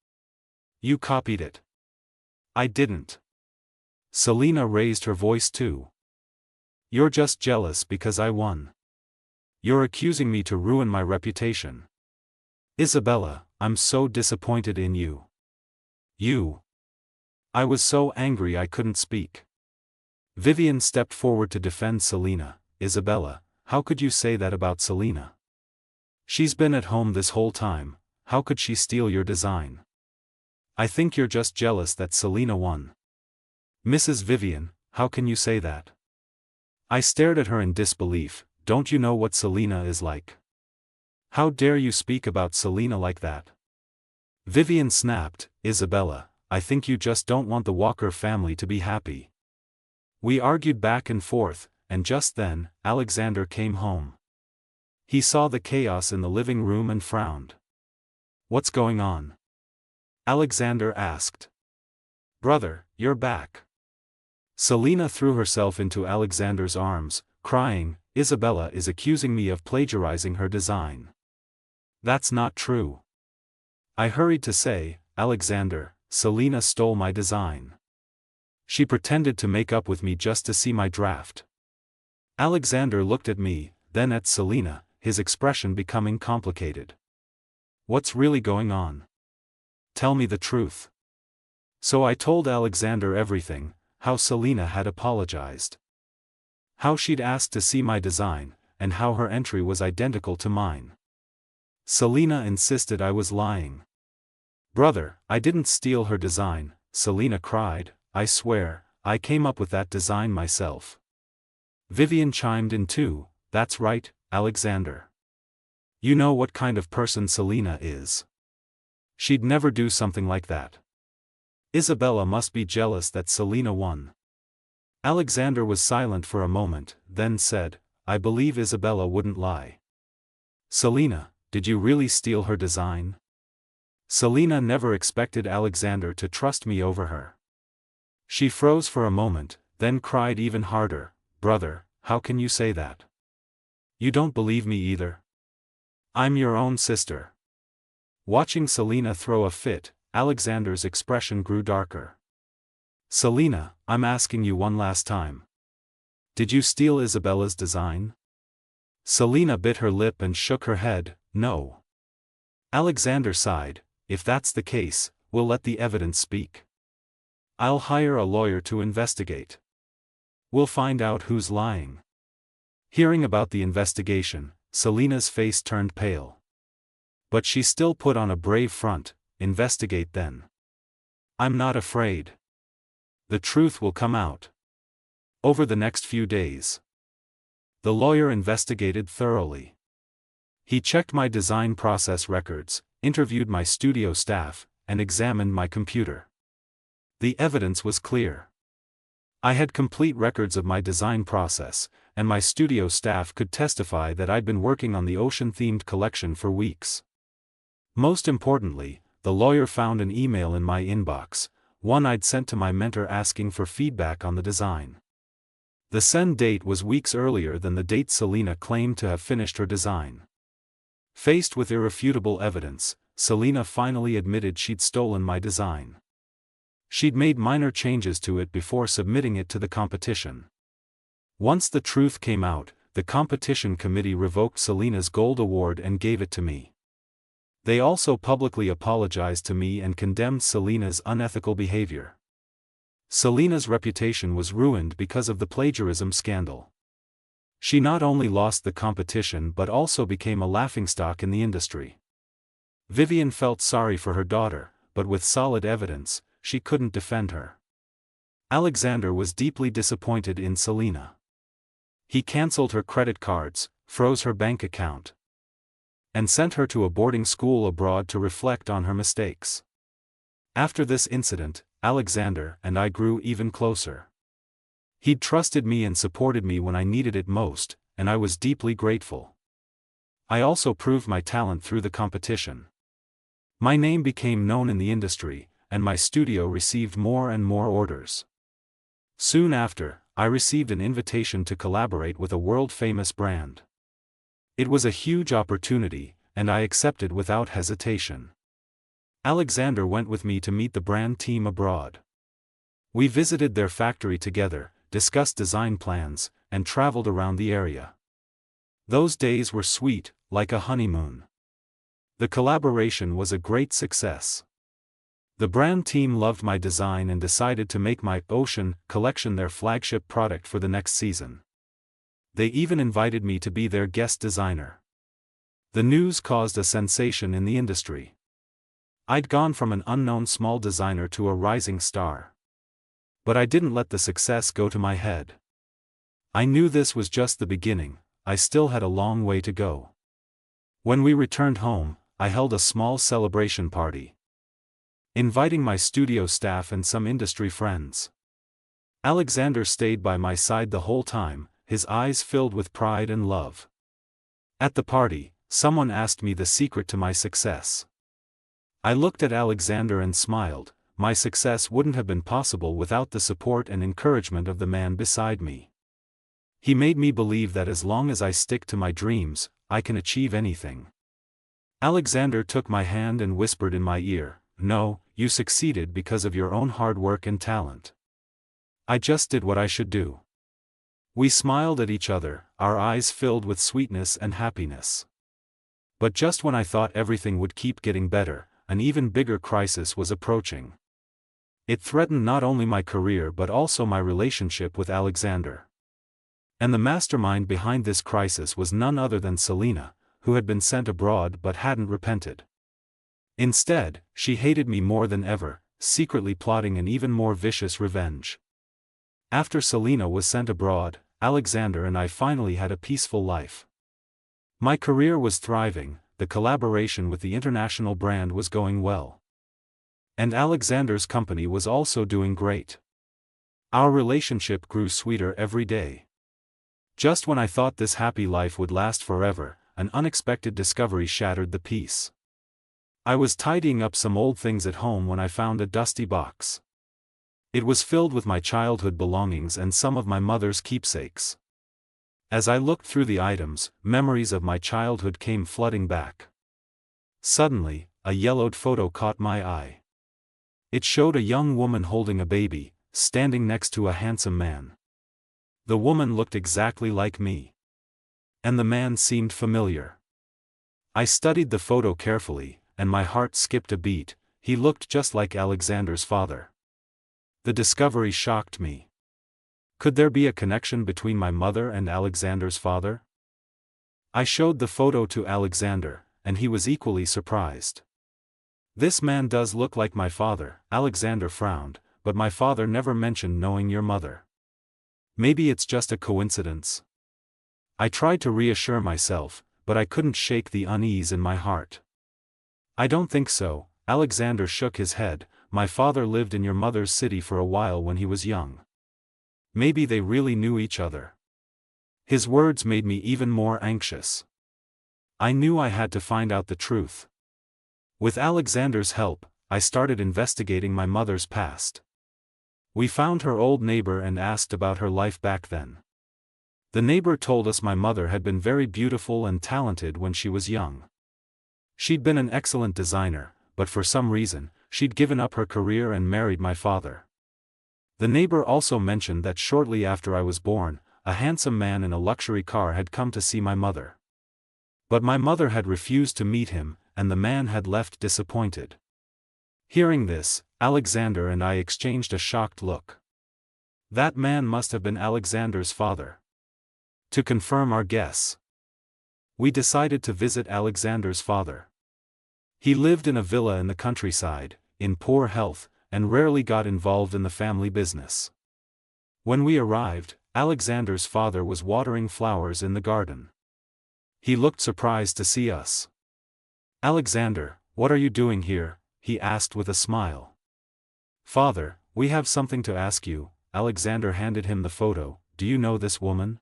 You copied it." "I didn't." Selina raised her voice too. "You're just jealous because I won. You're accusing me to ruin my reputation. Isabella, I'm so disappointed in you. You." I was so angry I couldn't speak. Vivian stepped forward to defend Selina. "Isabella, how could you say that about Selina? She's been at home this whole time, how could she steal your design? I think you're just jealous that Selina won." "Mrs. Vivian, how can you say that?" I stared at her in disbelief. "Don't you know what Selina is like? How dare you speak about Selina like that?" Vivian snapped. "Isabella, I think you just don't want the Walker family to be happy." We argued back and forth, and just then, Alexander came home. He saw the chaos in the living room and frowned. "What's going on?" Alexander asked. "Brother, you're back." Selina threw herself into Alexander's arms, crying, "Isabella is accusing me of plagiarizing her design." "That's not true." I hurried to say, "Alexander, Selina stole my design. She pretended to make up with me just to see my draft." Alexander looked at me, then at Selina, his expression becoming complicated. "What's really going on? Tell me the truth." So I told Alexander everything, how Selina had apologized, how she'd asked to see my design, and how her entry was identical to mine. Selina insisted I was lying. "Brother, I didn't steal her design," Selina cried. "I swear, I came up with that design myself." Vivian chimed in too. "That's right, Alexander. You know what kind of person Selina is. She'd never do something like that. Isabella must be jealous that Selina won." Alexander was silent for a moment, then said, "I believe Isabella wouldn't lie." "Selina, did you really steal her design?" Selina never expected Alexander to trust me over her. She froze for a moment, then cried even harder. "Brother, how can you say that? You don't believe me either? I'm your own sister." Watching Selina throw a fit, Alexander's expression grew darker. "Selina, I'm asking you one last time. Did you steal Isabella's design?" Selina bit her lip and shook her head. "No." Alexander sighed. "If that's the case, we'll let the evidence speak. I'll hire a lawyer to investigate. We'll find out who's lying." Hearing about the investigation, Selina's face turned pale. But she still put on a brave front. "Investigate then. I'm not afraid. The truth will come out." Over the next few days, the lawyer investigated thoroughly. He checked my design process records, interviewed my studio staff, and examined my computer. The evidence was clear. I had complete records of my design process, and my studio staff could testify that I'd been working on the ocean-themed collection for weeks. Most importantly, the lawyer found an email in my inbox, one I'd sent to my mentor asking for feedback on the design. The send date was weeks earlier than the date Selena claimed to have finished her design. Faced with irrefutable evidence, Selena finally admitted she'd stolen my design. She'd made minor changes to it before submitting it to the competition. Once the truth came out, the competition committee revoked Selena's gold award and gave it to me. They also publicly apologized to me and condemned Selena's unethical behavior. Selena's reputation was ruined because of the plagiarism scandal. She not only lost the competition but also became a laughingstock in the industry. Vivienne felt sorry for her daughter, but with solid evidence, she couldn't defend her. Alexander was deeply disappointed in Selena. He cancelled her credit cards, froze her bank account, and sent her to a boarding school abroad to reflect on her mistakes. After this incident, Alexander and I grew even closer. He'd trusted me and supported me when I needed it most, and I was deeply grateful. I also proved my talent through the competition. My name became known in the industry, and my studio received more and more orders. Soon after, I received an invitation to collaborate with a world-famous brand. It was a huge opportunity, and I accepted without hesitation. Alexander went with me to meet the brand team abroad. We visited their factory together, discussed design plans, and traveled around the area. Those days were sweet, like a honeymoon. The collaboration was a great success. The brand team loved my design and decided to make my Ocean collection their flagship product for the next season. They even invited me to be their guest designer. The news caused a sensation in the industry. I'd gone from an unknown small designer to a rising star. But I didn't let the success go to my head. I knew this was just the beginning, I still had a long way to go. When we returned home, I held a small celebration party, inviting my studio staff and some industry friends. Alexander stayed by my side the whole time, his eyes filled with pride and love. At the party, someone asked me the secret to my success. I looked at Alexander and smiled. My success wouldn't have been possible without the support and encouragement of the man beside me. He made me believe that as long as I stick to my dreams, I can achieve anything. Alexander took my hand and whispered in my ear, "No, you succeeded because of your own hard work and talent. I just did what I should do." We smiled at each other, our eyes filled with sweetness and happiness. But just when I thought everything would keep getting better, an even bigger crisis was approaching. It threatened not only my career but also my relationship with Alexander. And the mastermind behind this crisis was none other than Selena, who had been sent abroad but hadn't repented. Instead, she hated me more than ever, secretly plotting an even more vicious revenge. After Selena was sent abroad, Alexander and I finally had a peaceful life. My career was thriving, the collaboration with the international brand was going well. And Alexander's company was also doing great. Our relationship grew sweeter every day. Just when I thought this happy life would last forever, an unexpected discovery shattered the peace. I was tidying up some old things at home when I found a dusty box. It was filled with my childhood belongings and some of my mother's keepsakes. As I looked through the items, memories of my childhood came flooding back. Suddenly, a yellowed photo caught my eye. It showed a young woman holding a baby, standing next to a handsome man. The woman looked exactly like me. And the man seemed familiar. I studied the photo carefully, and my heart skipped a beat. He looked just like Alexander's father. The discovery shocked me. Could there be a connection between my mother and Alexander's father? I showed the photo to Alexander, and he was equally surprised. "This man does look like my father," Alexander frowned, "but my father never mentioned knowing your mother. Maybe it's just a coincidence." I tried to reassure myself, but I couldn't shake the unease in my heart. "I don't think so," Alexander shook his head, my father lived in your mother's city for a while when he was young. Maybe they really knew each other. His words made me even more anxious. I knew I had to find out the truth. With Alexander's help, I started investigating my mother's past. We found her old neighbor and asked about her life back then. The neighbor told us my mother had been very beautiful and talented when she was young. She'd been an excellent designer, but for some reason, she'd given up her career and married my father. The neighbor also mentioned that shortly after I was born, a handsome man in a luxury car had come to see my mother. But my mother had refused to meet him, and the man had left disappointed. Hearing this, Alexander and I exchanged a shocked look. That man must have been Alexander's father. To confirm our guess, we decided to visit Alexander's father. He lived in a villa in the countryside, in poor health, and rarely got involved in the family business. When we arrived, Alexander's father was watering flowers in the garden. He looked surprised to see us. "Alexander, what are you doing here?" he asked with a smile. "Father, we have something to ask you." Alexander handed him the photo. "Do you know this woman?"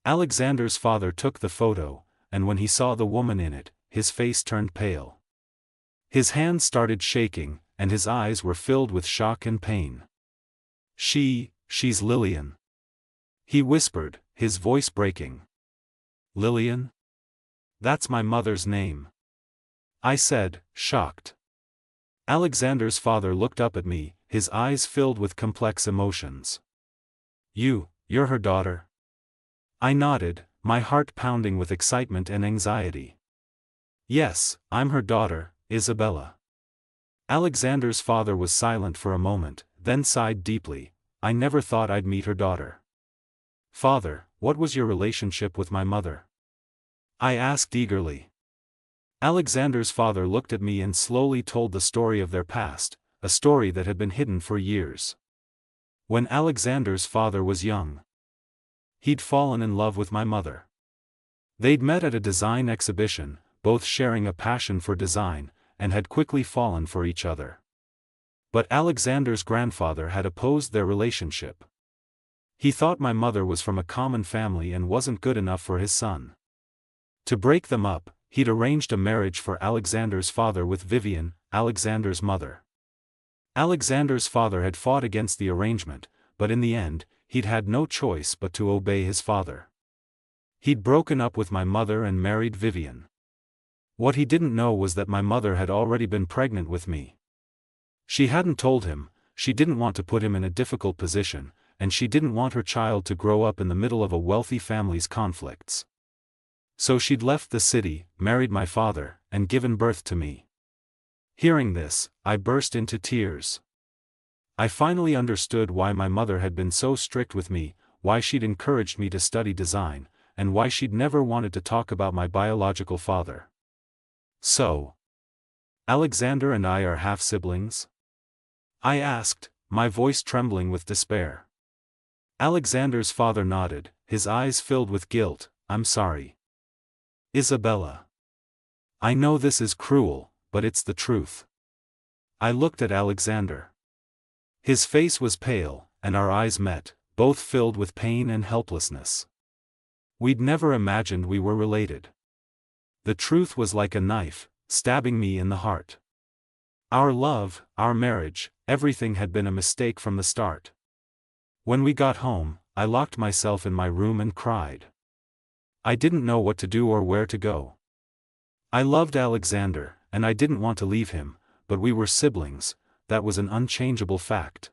Alexander's father took the photo, and when he saw the woman in it, his face turned pale. His hands started shaking, and his eyes were filled with shock and pain. She's Lillian," he whispered, his voice breaking. "Lillian? That's my mother's name," I said, shocked. Alexander's father looked up at me, his eyes filled with complex emotions. You're her daughter?" I nodded, my heart pounding with excitement and anxiety. "Yes, I'm her daughter, Isabella." Alexander's father was silent for a moment, then sighed deeply. "I never thought I'd meet her daughter." "Father, what was your relationship with my mother?" I asked eagerly. Alexander's father looked at me and slowly told the story of their past, a story that had been hidden for years. When Alexander's father was young, he'd fallen in love with my mother. They'd met at a design exhibition, both sharing a passion for design, and had quickly fallen for each other. But Alexander's grandfather had opposed their relationship. He thought my mother was from a common family and wasn't good enough for his son. To break them up, he'd arranged a marriage for Alexander's father with Vivian, Alexander's mother. Alexander's father had fought against the arrangement, but in the end, he'd had no choice but to obey his father. He'd broken up with my mother and married Vivian. What he didn't know was that my mother had already been pregnant with me. She hadn't told him, she didn't want to put him in a difficult position, and she didn't want her child to grow up in the middle of a wealthy family's conflicts. So she'd left the city, married my father, and given birth to me. Hearing this, I burst into tears. I finally understood why my mother had been so strict with me, why she'd encouraged me to study design, and why she'd never wanted to talk about my biological father. "So, Alexander and I are half-siblings?" I asked, my voice trembling with despair. Alexander's father nodded, his eyes filled with guilt. "I'm sorry, Isabella. I know this is cruel, but it's the truth." I looked at Alexander. His face was pale, and our eyes met, both filled with pain and helplessness. We'd never imagined we were related. The truth was like a knife, stabbing me in the heart. Our love, our marriage, everything had been a mistake from the start. When we got home, I locked myself in my room and cried. I didn't know what to do or where to go. I loved Alexander, and I didn't want to leave him, but we were siblings, that was an unchangeable fact.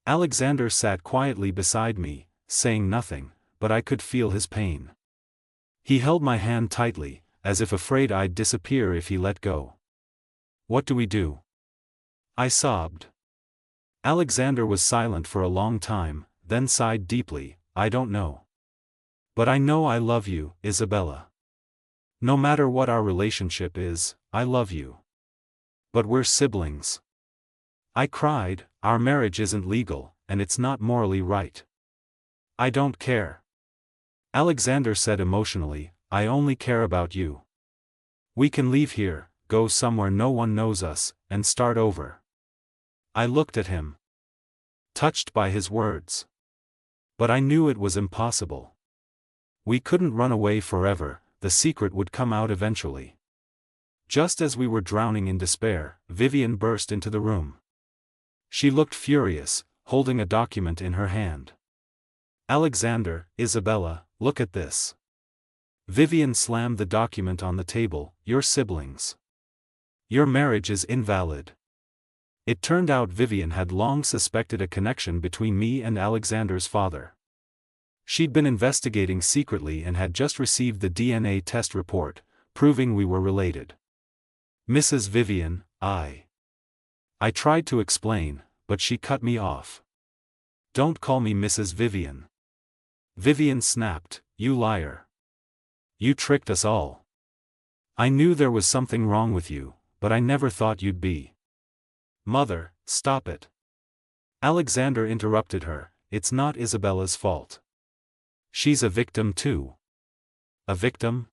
Alexander sat quietly beside me, saying nothing, but I could feel his pain. He held my hand tightly, as if afraid I'd disappear if he let go. "What do we do?" I sobbed. Alexander was silent for a long time, then sighed deeply. "I don't know. But I know I love you, Isabella. No matter what our relationship is, I love you. But we're siblings." I cried. "Our marriage isn't legal, and it's not morally right." "I don't care," Alexander said emotionally. "I only care about you. We can leave here, go somewhere no one knows us, and start over." I looked at him, touched by his words. But I knew it was impossible. We couldn't run away forever, the secret would come out eventually. Just as we were drowning in despair, Vivian burst into the room. She looked furious, holding a document in her hand. "Alexander, Isabella, look at this." Vivian slammed the document on the table. "Your siblings. Your marriage is invalid." It turned out Vivian had long suspected a connection between me and Alexander's father. She'd been investigating secretly and had just received the DNA test report, proving we were related. "Mrs. Vivian, I tried to explain, but she cut me off. "Don't call me Mrs. Vivian." Vivian snapped, "You liar. You tricked us all. I knew there was something wrong with you, but I never thought you'd be." "Mother, stop it." Alexander interrupted her. "It's not Isabella's fault. She's a victim too." "A victim?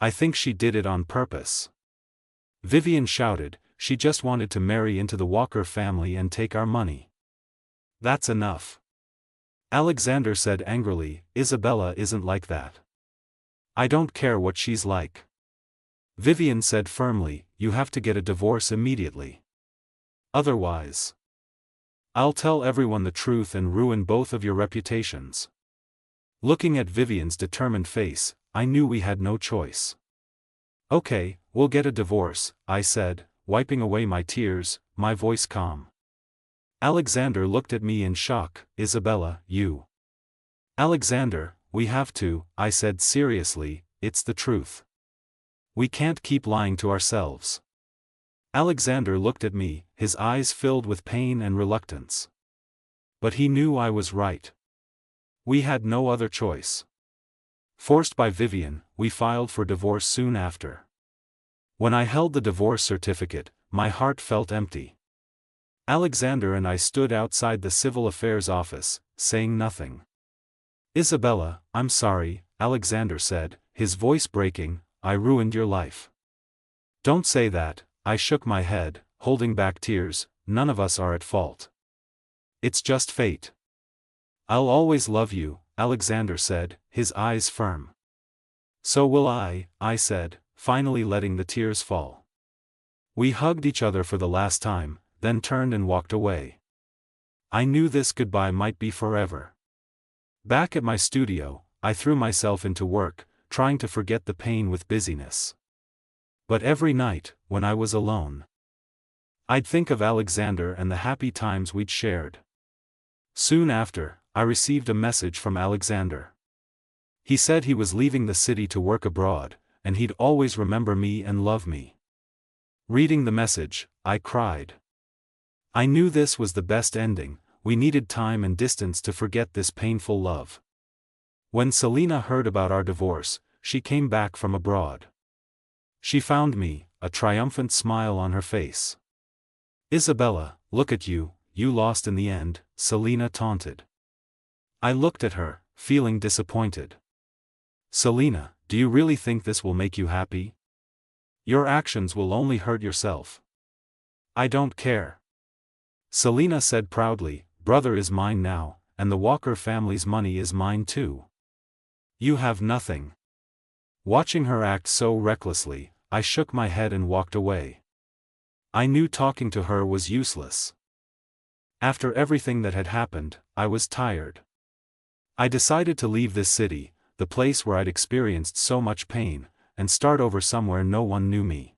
I think she did it on purpose." Vivian shouted. "She just wanted to marry into the Walker family and take our money." "That's enough." Alexander said angrily. "Isabella isn't like that. I don't care what she's like." Vivian said firmly, "You have to get a divorce immediately. Otherwise, I'll tell everyone the truth and ruin both of your reputations." Looking at Vivian's determined face, I knew we had no choice. "Okay, we'll get a divorce," I said, wiping away my tears, my voice calm. Alexander looked at me in shock. "Isabella, you..." "Alexander, we have to," I said seriously, "it's the truth. We can't keep lying to ourselves." Alexander looked at me, his eyes filled with pain and reluctance. But he knew I was right. We had no other choice. Forced by Vivian, we filed for divorce soon after. When I held the divorce certificate, my heart felt empty. Alexander and I stood outside the Civil Affairs office, saying nothing. "Isabella, I'm sorry," Alexander said, his voice breaking. "I ruined your life." "Don't say that," I shook my head, holding back tears. "None of us are at fault. It's just fate." "I'll always love you," Alexander said, his eyes firm. "So will I said, finally letting the tears fall. We hugged each other for the last time, then turned and walked away. I knew this goodbye might be forever. Back at my studio, I threw myself into work, trying to forget the pain with busyness. But every night, when I was alone, I'd think of Alexander and the happy times we'd shared. Soon after, I received a message from Alexander. He said he was leaving the city to work abroad, and he'd always remember me and love me. Reading the message, I cried. I knew this was the best ending. We needed time and distance to forget this painful love. When Selena heard about our divorce, she came back from abroad. She found me, a triumphant smile on her face. "Isabella, look at you, you lost in the end," Selena taunted. I looked at her, feeling disappointed. "Selena, do you really think this will make you happy? Your actions will only hurt yourself." "I don't care." Selena said proudly, "Brother is mine now, and the Walker family's money is mine too. You have nothing." Watching her act so recklessly, I shook my head and walked away. I knew talking to her was useless. After everything that had happened, I was tired. I decided to leave this city, the place where I'd experienced so much pain, and start over somewhere no one knew me.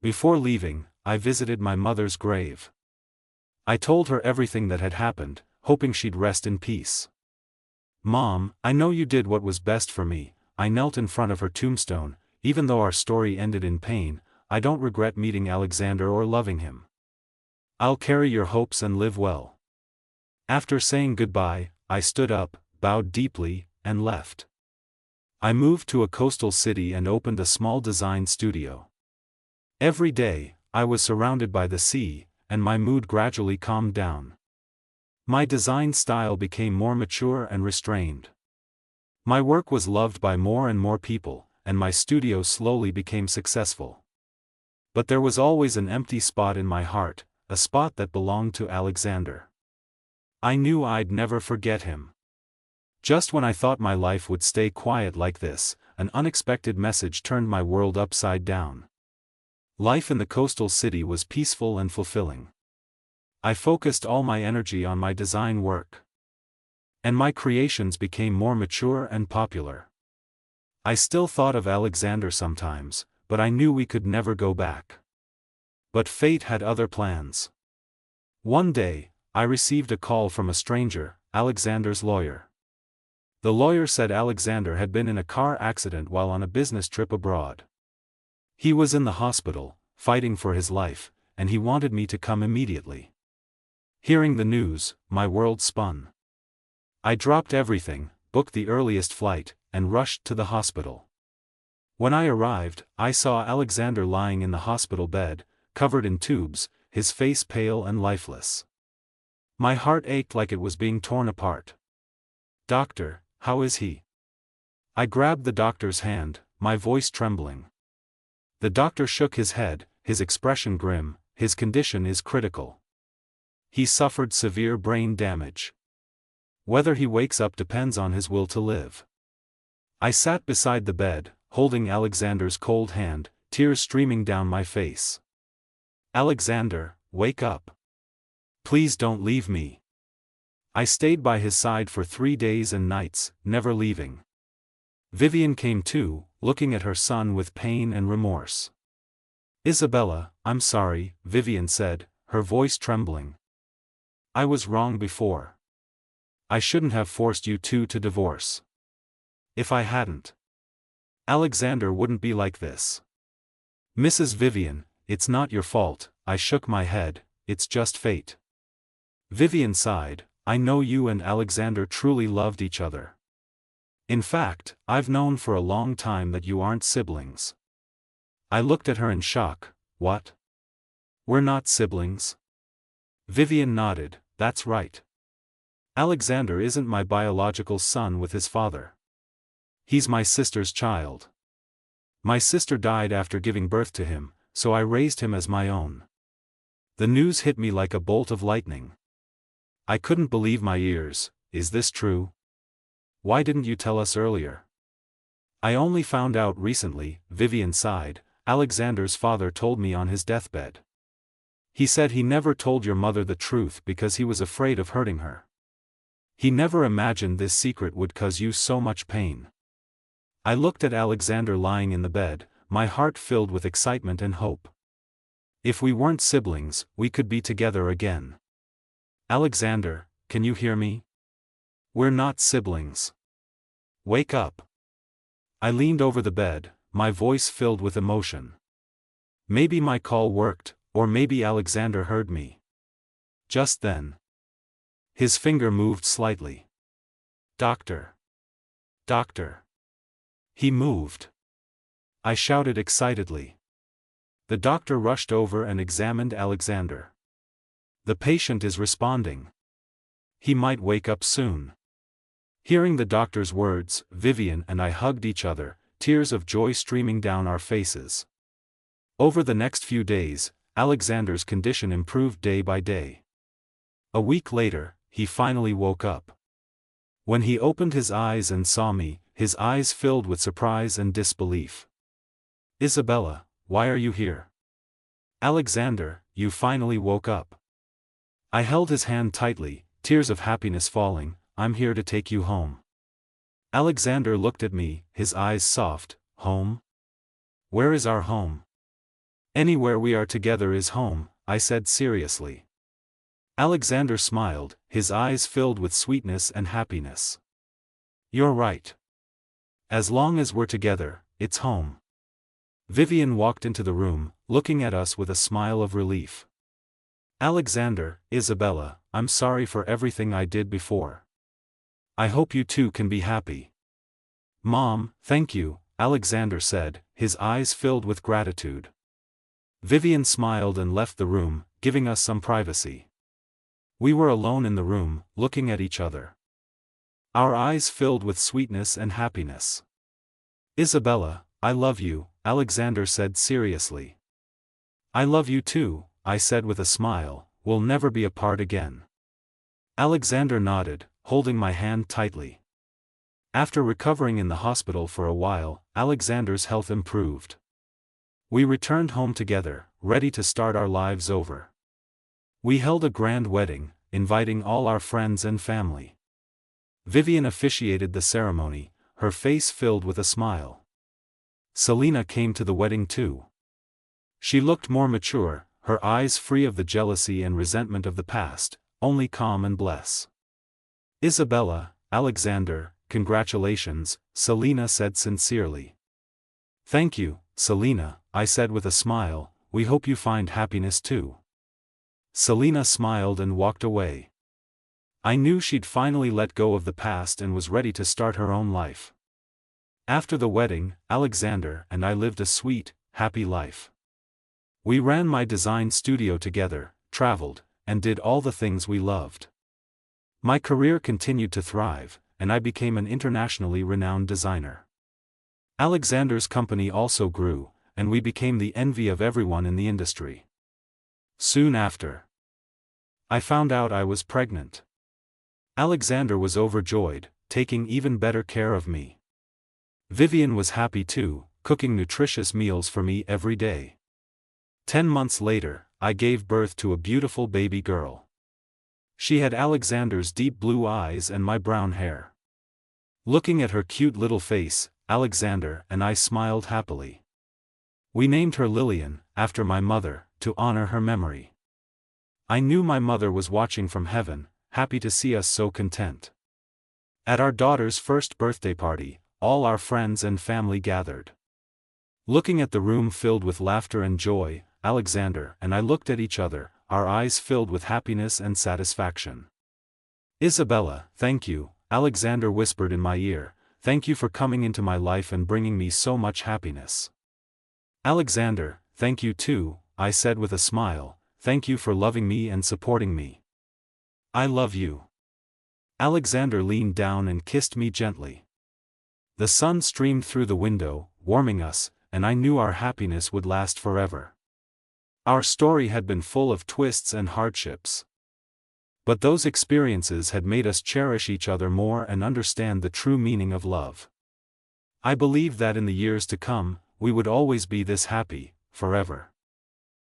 Before leaving, I visited my mother's grave. I told her everything that had happened, hoping she'd rest in peace. "Mom, I know you did what was best for me," I knelt in front of her tombstone. "Even though our story ended in pain, I don't regret meeting Alexander or loving him. I'll carry your hopes and live well." After saying goodbye, I stood up, bowed deeply, and left. I moved to a coastal city and opened a small design studio. Every day, I was surrounded by the sea, and my mood gradually calmed down. My design style became more mature and restrained. My work was loved by more and more people, and my studio slowly became successful. But there was always an empty spot in my heart, a spot that belonged to Alexander. I knew I'd never forget him. Just when I thought my life would stay quiet like this, an unexpected message turned my world upside down. Life in the coastal city was peaceful and fulfilling. I focused all my energy on my design work. And my creations became more mature and popular. I still thought of Alexander sometimes, but I knew we could never go back. But fate had other plans. One day, I received a call from a stranger, Alexander's lawyer. The lawyer said Alexander had been in a car accident while on a business trip abroad. He was in the hospital, fighting for his life, and he wanted me to come immediately. Hearing the news, my world spun. I dropped everything, booked the earliest flight, and rushed to the hospital. When I arrived, I saw Alexander lying in the hospital bed, covered in tubes, his face pale and lifeless. My heart ached like it was being torn apart. "Doctor, how is he?" I grabbed the doctor's hand, my voice trembling. The doctor shook his head, his expression grim. "His condition is critical. He suffered severe brain damage. Whether he wakes up depends on his will to live." I sat beside the bed, holding Alexander's cold hand, tears streaming down my face. "Alexander, wake up. Please don't leave me." I stayed by his side for 3 days and nights, never leaving. Vivian came too, looking at her son with pain and remorse. "Isabella, I'm sorry," Vivian said, her voice trembling. "I was wrong before. I shouldn't have forced you two to divorce. If I hadn't, Alexander wouldn't be like this." "Mrs. Vivian, it's not your fault," I shook my head, "it's just fate." Vivian sighed, "I know you and Alexander truly loved each other. In fact, I've known for a long time that you aren't siblings." I looked at her in shock. "What? We're not siblings?" Vivian nodded, "That's right. Alexander isn't my biological son with his father. He's my sister's child. My sister died after giving birth to him, so I raised him as my own." The news hit me like a bolt of lightning. I couldn't believe my ears. "Is this true? Why didn't you tell us earlier?" "I only found out recently," Vivian sighed. "Alexander's father told me on his deathbed. He said he never told your mother the truth because he was afraid of hurting her. He never imagined this secret would cause you so much pain." I looked at Alexander lying in the bed, my heart filled with excitement and hope. If we weren't siblings, we could be together again. "Alexander, can you hear me? We're not siblings. Wake up." I leaned over the bed, my voice filled with emotion. Maybe my call worked, or maybe Alexander heard me. Just then, his finger moved slightly. "Doctor! Doctor!" He moved. I shouted excitedly. The doctor rushed over and examined Alexander. "The patient is responding. He might wake up soon." Hearing the doctor's words, Vivian and I hugged each other, tears of joy streaming down our faces. Over the next few days, Alexander's condition improved day by day. A week later, he finally woke up. When he opened his eyes and saw me, his eyes filled with surprise and disbelief. "Isabella, why are you here? Alexander, you finally woke up." I held his hand tightly, tears of happiness falling. "I'm here to take you home." Alexander looked at me, his eyes soft. "Home? Where is our home?" "Anywhere we are together is home," I said seriously. Alexander smiled, his eyes filled with sweetness and happiness. "You're right. As long as we're together, it's home." Vivian walked into the room, looking at us with a smile of relief. "Alexander, Isabella, I'm sorry for everything I did before. I hope you two can be happy." "Mom, thank you," Alexander said, his eyes filled with gratitude. Vivian smiled and left the room, giving us some privacy. We were alone in the room, looking at each other. Our eyes filled with sweetness and happiness. "Isabella, I love you," Alexander said seriously. "I love you too," I said with a smile, we'll never be apart again. Alexander nodded, holding my hand tightly. After recovering in the hospital for a while, Alexander's health improved. We returned home together, ready to start our lives over. We held a grand wedding, inviting all our friends and family. Vivian officiated the ceremony, her face filled with a smile. Selena came to the wedding too. She looked more mature, her eyes free of the jealousy and resentment of the past, only calm and blessed. Isabella, Alexander, congratulations, Selena said sincerely. Thank you, Selena, I said with a smile, we hope you find happiness too. Selena smiled and walked away. I knew she'd finally let go of the past and was ready to start her own life. After the wedding, Alexander and I lived a sweet, happy life. We ran my design studio together, traveled, and did all the things we loved. My career continued to thrive, and I became an internationally renowned designer. Alexander's company also grew, and we became the envy of everyone in the industry. Soon after, I found out I was pregnant. Alexander was overjoyed, taking even better care of me. Vivian was happy too, cooking nutritious meals for me every day. 10 months later, I gave birth to a beautiful baby girl. She had Alexander's deep blue eyes and my brown hair. Looking at her cute little face, Alexander and I smiled happily. We named her Lillian, after my mother, to honor her memory. I knew my mother was watching from heaven, happy to see us so content. At our daughter's first birthday party, all our friends and family gathered. Looking at the room filled with laughter and joy, Alexander and I looked at each other, our eyes filled with happiness and satisfaction. Isabella, thank you, Alexander whispered in my ear, thank you for coming into my life and bringing me so much happiness. Alexander, thank you too, I said with a smile, thank you for loving me and supporting me. I love you. Alexander leaned down and kissed me gently. The sun streamed through the window, warming us, and I knew our happiness would last forever. Our story had been full of twists and hardships. But those experiences had made us cherish each other more and understand the true meaning of love. I believe that in the years to come, we would always be this happy, forever.